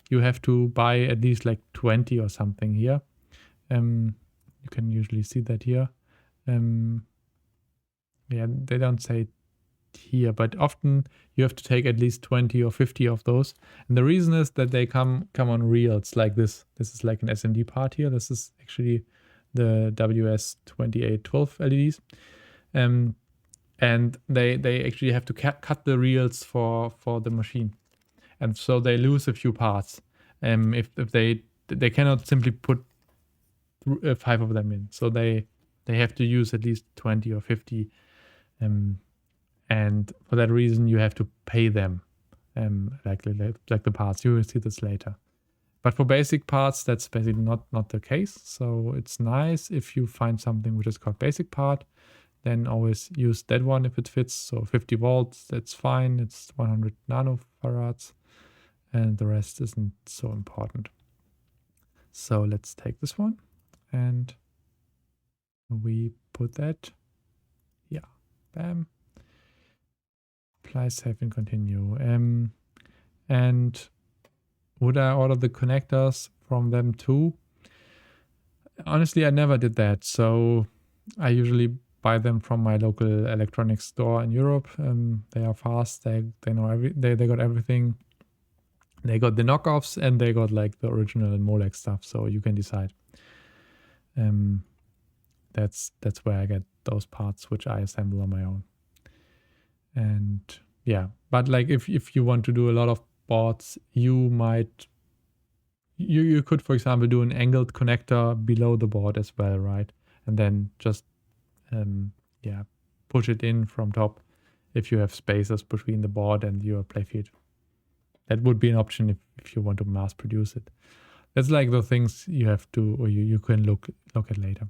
you have to buy at least like 20 or something here. You can usually see that here. Yeah, they don't say it here, but often you have to take at least 20 or 50 of those. And the reason is that they come on reels like this. This is like an SMD part here. This is actually the WS2812 LEDs. And they actually have to cut the reels for the machine. And so they lose a few parts. If they cannot simply put 5 of them in. So they have to use at least 20 or 50. And for that reason, you have to pay them like the parts. You will see this later. But for basic parts, that's basically not the case. So it's nice if you find something which is called basic part, then always use that one if it fits. So 50 volts, that's fine. It's 100 nanofarads, and the rest isn't so important. So let's take this one, and we put that, yeah, bam. Apply, save, and continue. And would I order the connectors from them too? Honestly, I never did that. So I usually buy them from my local electronics store in Europe. They are fast. They know they got everything. They got the knockoffs, and they got like the original Molex stuff. So you can decide. That's where I get those parts, which I assemble on my own. And yeah, but like if you want to do a lot of boards, you could, for example, do an angled connector below the board as well, right? And then just push it in from top if you have spaces between the board and your playfield. That would be an option if you want to mass produce it. That's like the things you have to, or you can look at later.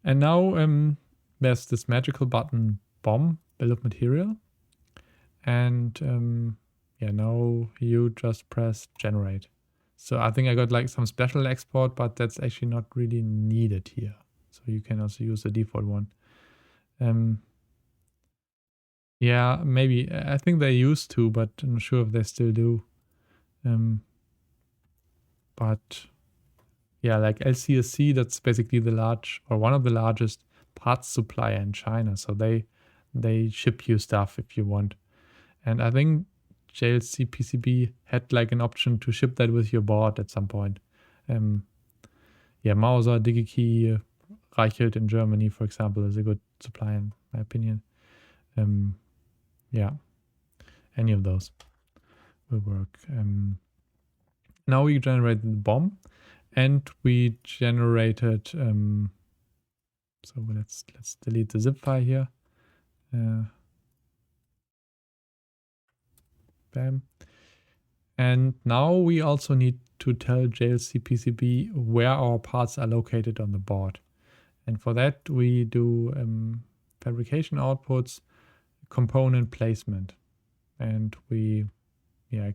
And now there's this magical button, BOM, bill of material. And now you just press generate. So I think I got like some special export, but that's actually not really needed here. So you can also use the default one. Yeah, maybe. I think they used to, but I'm not sure if they still do. But yeah, like LCSC, that's basically the one of the largest parts supplier in China. So they ship you stuff if you want. And I think JLCPCB had like an option to ship that with your board at some point. Mauser, DigiKey, Reichelt in Germany, for example, is a good supplier in my opinion. Any of those will work. Now we generated the BOM, and we generated. So let's delete the zip file here. Bam. And now we also need to tell JLCPCB where our parts are located on the board. And for that we do fabrication outputs, component placement. And we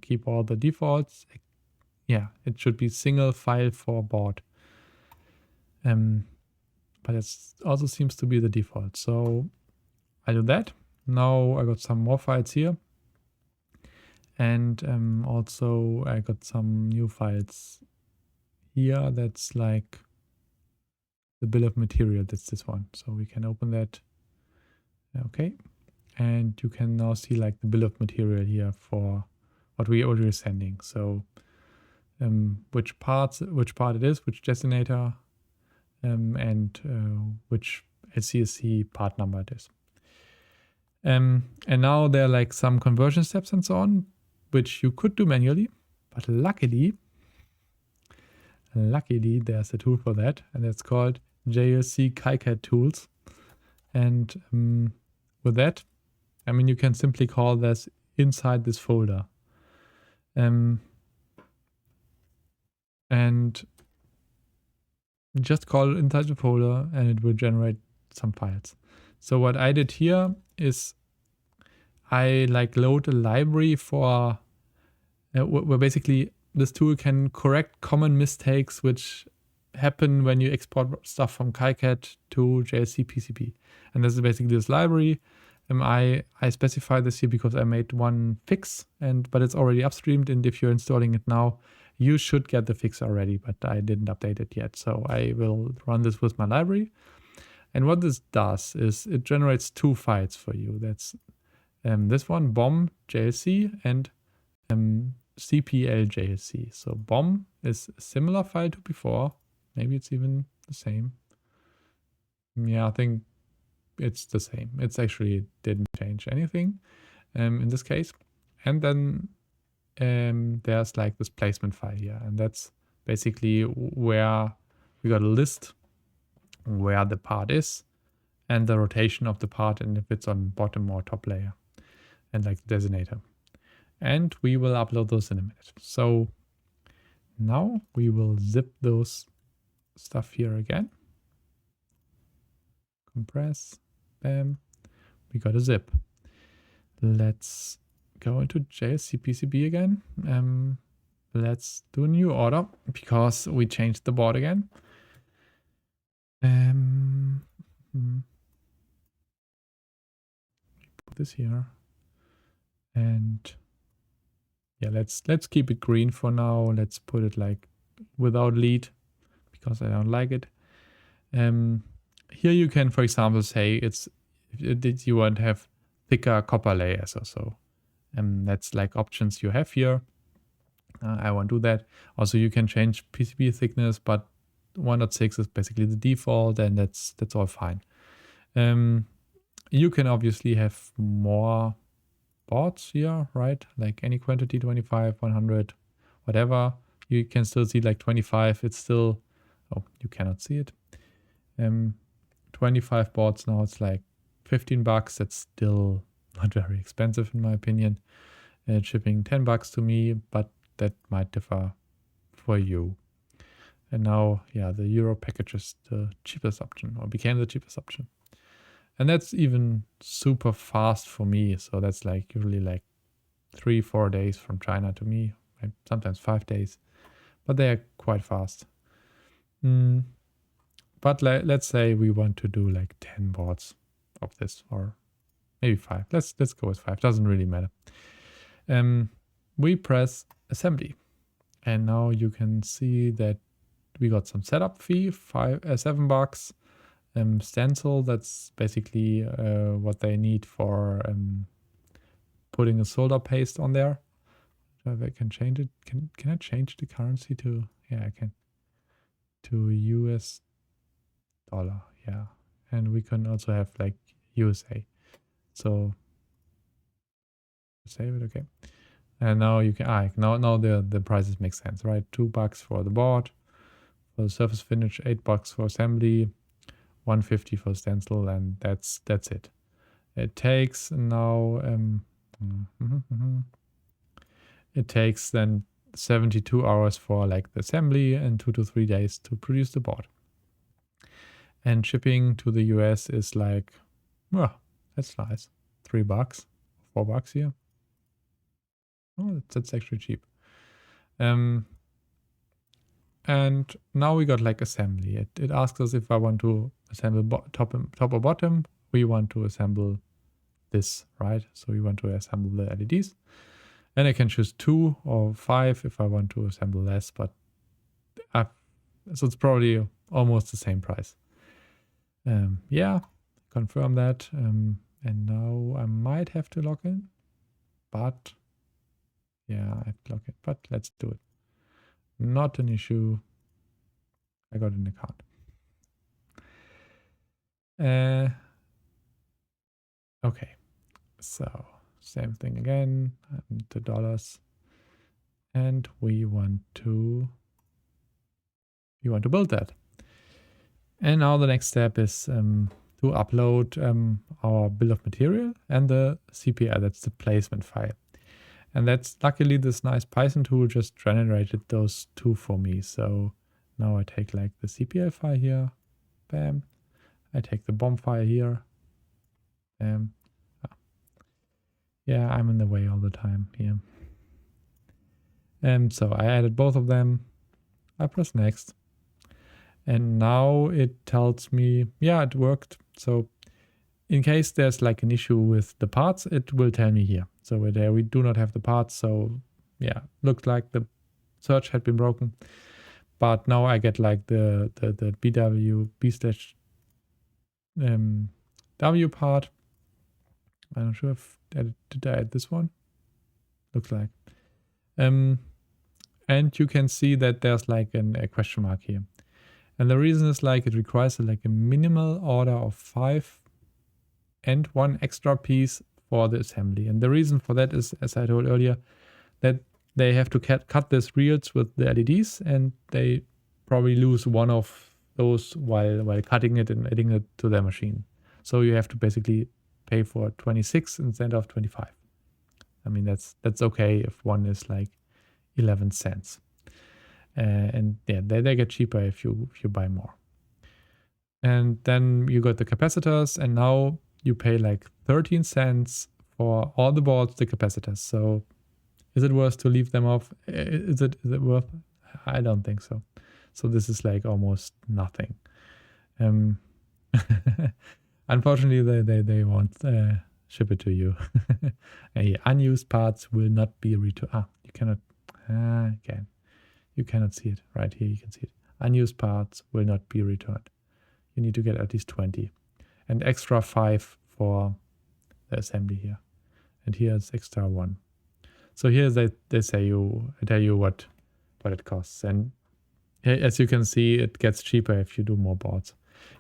keep all the defaults. It should be single file for board. But it also seems to be the default. So I do that. Now I got some more files here. And also I got some new files here. That's like the bill of material. That's this one. So we can open that. Okay. And you can now see like the bill of material here for what we already sending. So which part it is, which destinator, and which LCSC part number it is. And now there are like some conversion steps and so on. which you could do manually, but luckily there's a tool for that, and it's called JLC KiCAD tools. And with that, I mean, you can simply call this inside this folder. And just call it inside the folder and it will generate some files. So what I did here is I like load a library for where basically this tool can correct common mistakes which happen when you export stuff from KiCAD to JLCPCB. And this is basically this library. I specify this here because I made one fix, but it's already upstreamed, and if you're installing it now, you should get the fix already, but I didn't update it yet. So I will run this with my library. And what this does is it generates two files for you. That's this one, BOM JLC, and CPL JLC. So BOM is a similar file to before. Maybe it's even the same. Yeah, I think it's the same. It's actually didn't change anything in this case. And then there's like this placement file here, and that's basically where we got a list where the part is and the rotation of the part, and if it's on bottom or top layer, and like the designator. And we will upload those in a minute. So now we will zip those stuff here again. Compress, bam, we got a zip. Let's go into JLCPCB again. Let's do a new order because we changed the board again. Put this here, and yeah, let's keep it green for now. Let's put it like without lead because I don't like it. Here you can, for example, say if you want to have thicker copper layers or so. That's like options you have here. I won't do that. Also, you can change PCB thickness, but 1.6 is basically the default, and that's all fine. You can obviously have more boards here, right? Like any quantity, 25, 100, whatever. You can still see like 25. It's still, oh, you cannot see it. 25 boards now, it's like $15. That's still not very expensive in my opinion. Shipping $10 to me, but that might differ for you. And now, yeah, the Euro package is the cheapest option, or became the cheapest option. And that's even super fast for me. So that's like usually like 3-4 days from China to me, sometimes 5 days, but they are quite fast. But let's say we want to do like 10 boards of this, or maybe 5. Let's go with 5. Doesn't really matter. We press assembly, and now you can see that we got some setup fee, $7. Stencil, that's basically what they need for putting a solder paste on there. If I can change it, can I change the currency to? Yeah, I can. To US dollar, yeah, and we can also have like USA. So save it, okay. And now you can now the prices make sense, right? $2 for the board, for the surface finish, $8 for assembly, $1.50 for stencil, and that's it. It takes now it takes then 72 hours for like the assembly and 2 to 3 days to produce the board. And shipping to the US is like, well, that's nice. $3, $4 here. Oh, that's actually cheap. And now we got like assembly. It asks us if I want to assemble top or bottom. We want to assemble this, right? So we want to assemble the LEDs. And I can choose 2 or 5 if I want to assemble less, but so it's probably almost the same price. Yeah, confirm that. And now I might have to log in, but yeah, I have to log in, but let's do it. Not an issue. I got an account. Okay, so same thing again, to dollars. And we want to build that. And now the next step is to upload our bill of material and the CPI, that's the placement file. And that's luckily this nice Python tool just generated those two for me. So now I take like the CPI file here, bam. I take the BOM file here, bam. Oh. Yeah, I'm in the way all the time here. So I added both of them. I press next. And now it tells me, yeah, it worked. So in case there's like an issue with the parts, it will tell me here. So there we do not have the parts. So yeah, looked like the search had been broken. But now I get like the BW B/W part. I'm not sure if did I add this one? Looks like. And you can see that there's like a question mark here. And the reason is like it requires like a minimal order of 5 and 1 extra piece for the assembly. And the reason for that is, as I told earlier, that they have to cut these reels with the LEDs, and they probably lose one of those while cutting it and adding it to their machine. So you have to basically pay for 26 instead of 25. I mean, that's okay if one is like 11 cents. And yeah, they get cheaper if you buy more. And then you got the capacitors, and now you pay like 13 cents for all the boards, the capacitors. So is it worth to leave them off? Is it worth? I don't think so. So this is like almost nothing. Unfortunately, they won't ship it to you. Unused parts will not be returned. You cannot. Again. You cannot see it. Right here you can see it. Unused parts will not be returned. You need to get at least 20. And extra 5 for the assembly here. And here it's extra 1. So here they tell you what it costs. And as you can see, it gets cheaper if you do more boards.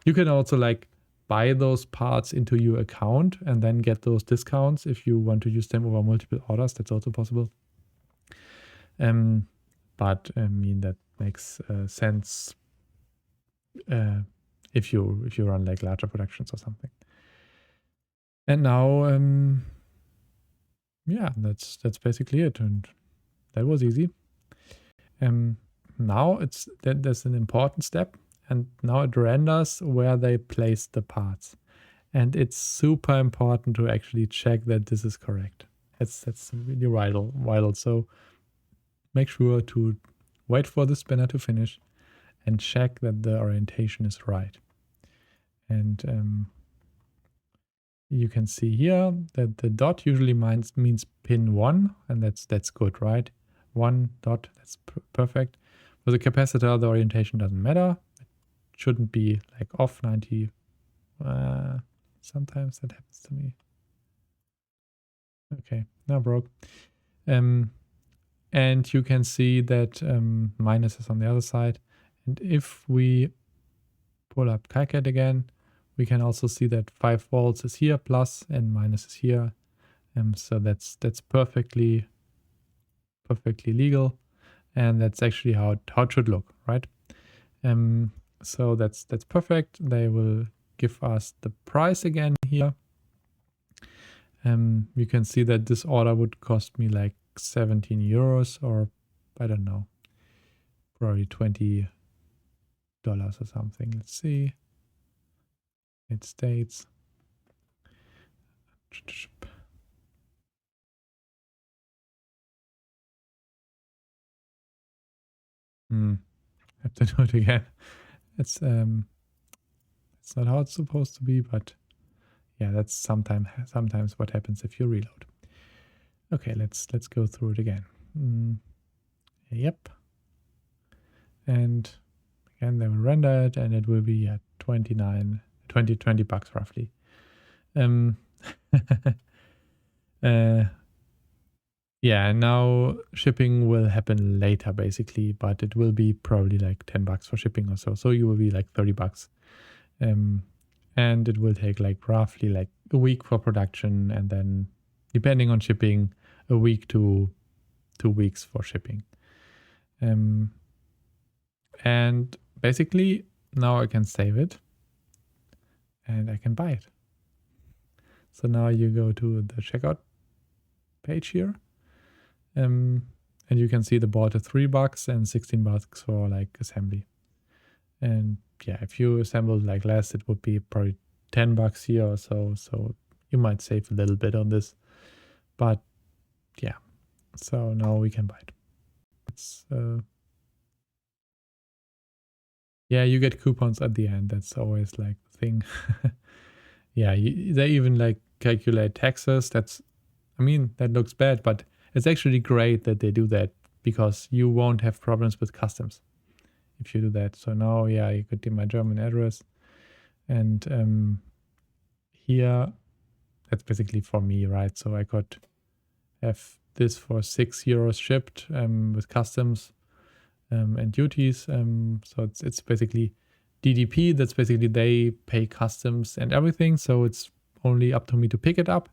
You can also like buy those parts into your account and then get those discounts if you want to use them over multiple orders. That's also possible. But I mean, that makes sense if you run like larger productions or something. And now, yeah, that's basically it. And that was easy. Now there's an important step, and now it renders where they place the parts. And it's super important to actually check that this is correct. That's really vital. So make sure to wait for the spinner to finish and check that the orientation is right. And you can see here that the dot usually means pin 1, and that's good, right? 1 dot, that's perfect. For the capacitor, the orientation doesn't matter. It shouldn't be like off 90. Sometimes that happens to me. Okay, now broke. And you can see that minus is on the other side. And if we pull up KiCAD again, we can also see that 5 volts is here, plus, and minus is here. So that's perfectly legal, and that's actually how it should look, right? So that's perfect. They will give us the price again here. You can see that this order would cost me like 17 euros, or I don't know, probably $20 or something. Let's see. It states. Have to do it again. It's not how it's supposed to be, but yeah, that's sometimes what happens if you reload. Okay, let's go through it again. Yep. And again, they will render it, and it will be at 20 bucks roughly. Yeah, now shipping will happen later basically, but it will be probably like 10 bucks for shipping or so. So you will be like 30 bucks. And it will take like roughly like a week for production, and then depending on shipping, a week to 2 weeks for shipping. And basically now I can save it and I can buy it. So now you go to the checkout page here, and you can see the board at $3 and $16 for like assembly. And yeah, if you assembled like less, it would be probably $10 here or so. So you might save a little bit on this, but yeah. So now we can buy it. It's yeah, you get coupons at the end. That's always like the thing. Yeah, they even like calculate taxes. That's, I mean, that looks bad, but it's actually great that they do that because you won't have problems with customs if you do that. So now, yeah, you could do my German address. And here, that's basically for me, right? So I could have this for €6 shipped with customs and duties. So it's basically DDP. That's basically they pay customs and everything. So it's only up to me to pick it up,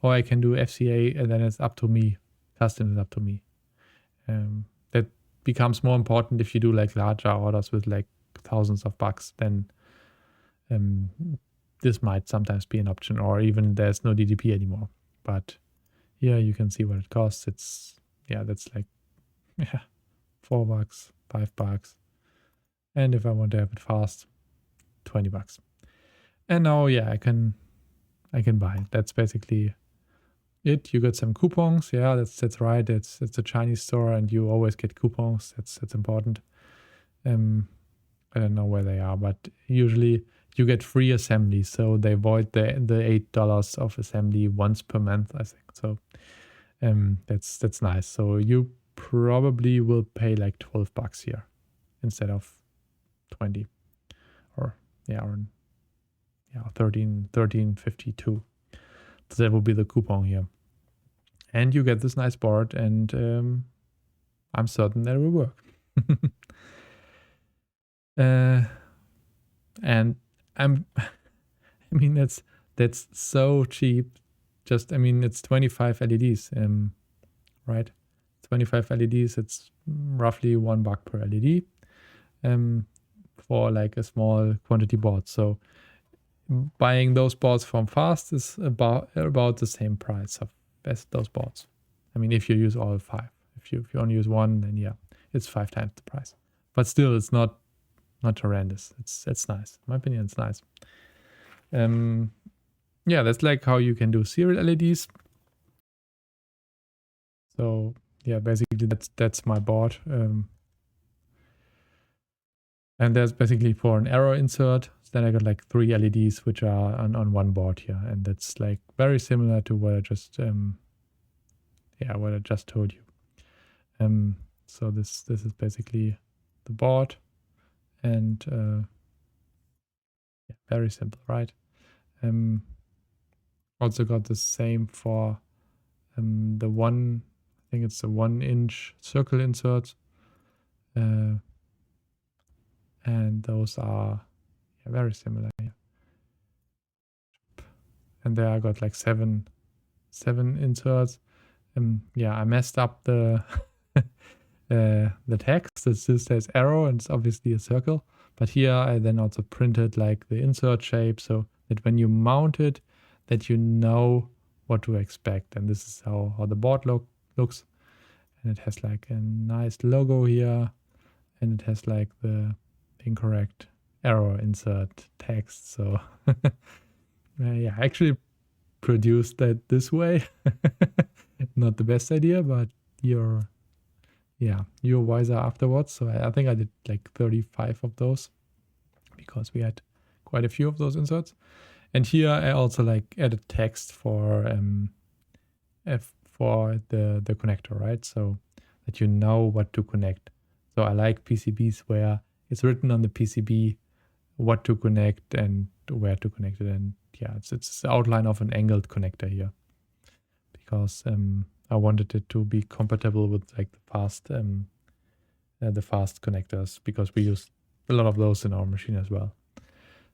or I can do FCA and then it's up to me. Customs is up to me. That becomes more important if you do like larger orders with like thousands of bucks. Then this might sometimes be an option, or even there's no DDP anymore. But here you can see what it costs. It's, yeah, that's like, yeah, $4, $5. And if I want to have it fast, $20. And now, yeah, I can buy it. That's basically it. You got some coupons. Yeah, that's right. It's a Chinese store and you always get coupons. That's important. I don't know where they are, but usually you get free assembly. So they void the $8 of assembly once per month, I think. So that's nice. So you probably will pay like $12 here instead of 20 or 13.52. So that will be the coupon here. And you get this nice board, and I'm certain that it will work. And I mean, that's so cheap. Just, I mean, it's 25 LEDs, right? 25 LEDs, it's roughly $1 per LED for like a small quantity board. So buying those boards from Fast is about the same price as those boards. I mean, if you use all 5. If you only use one, then yeah, it's 5 times the price. But still, it's not horrendous. It's nice. In my opinion, it's nice. Yeah, that's like how you can do serial LEDs. So yeah, basically that's my board. And there's basically for an arrow insert. Then I got like 3 LEDs which are on one board here, and that's like very similar to what I just told you. So this is basically the board, and yeah, very simple, right? Also got the same for the one, I think it's the 1-inch circle inserts, and those are very similar here. And there I got like 7 inserts. Yeah, I messed up the the text. It still says arrow and it's obviously a circle. But here I then also printed like the insert shape so that when you mount it, that you know what to expect. And this is how the board looks. And it has like a nice logo here. And it has like the incorrect arrow insert text. So yeah, I actually produced that this way. Not the best idea, but you're wiser afterwards. So I think I did like 35 of those because we had quite a few of those inserts. And here I also like added text for the connector, right? So that you know what to connect. So I like PCBs where it's written on the PCB what to connect and where to connect it. And yeah, it's the outline of an angled connector here because I wanted it to be compatible with like the fast connectors because we use a lot of those in our machine as well.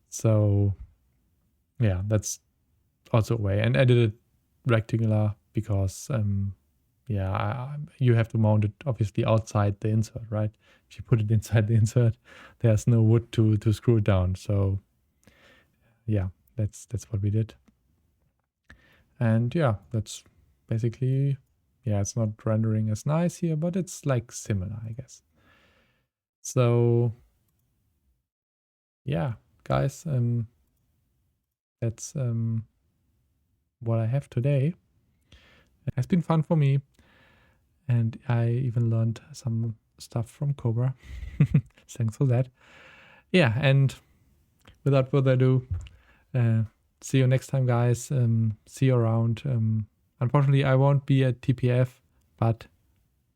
So yeah, that's also a way. And I did it rectangular because you have to mount it obviously outside the insert, right? If you put it inside the insert, there's no wood to screw it down. So yeah, that's what we did. And yeah, that's basically, yeah, it's not rendering as nice here, but it's like similar, I guess. So yeah, guys, that's what I have today. It has been fun for me, and I even learned some stuff from Cobra. Thanks for that. Yeah, and without further ado, see you next time, guys. See you around. Unfortunately, I won't be at TPF, but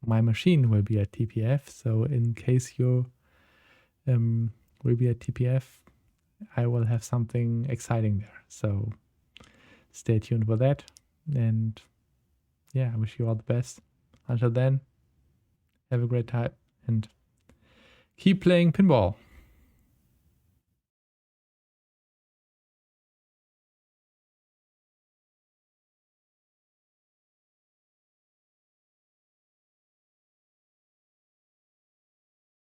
my machine will be at TPF. So in case you will be at TPF, I will have something exciting there. So stay tuned for that. And yeah, I wish you all the best. Until then, have a great time and keep playing pinball.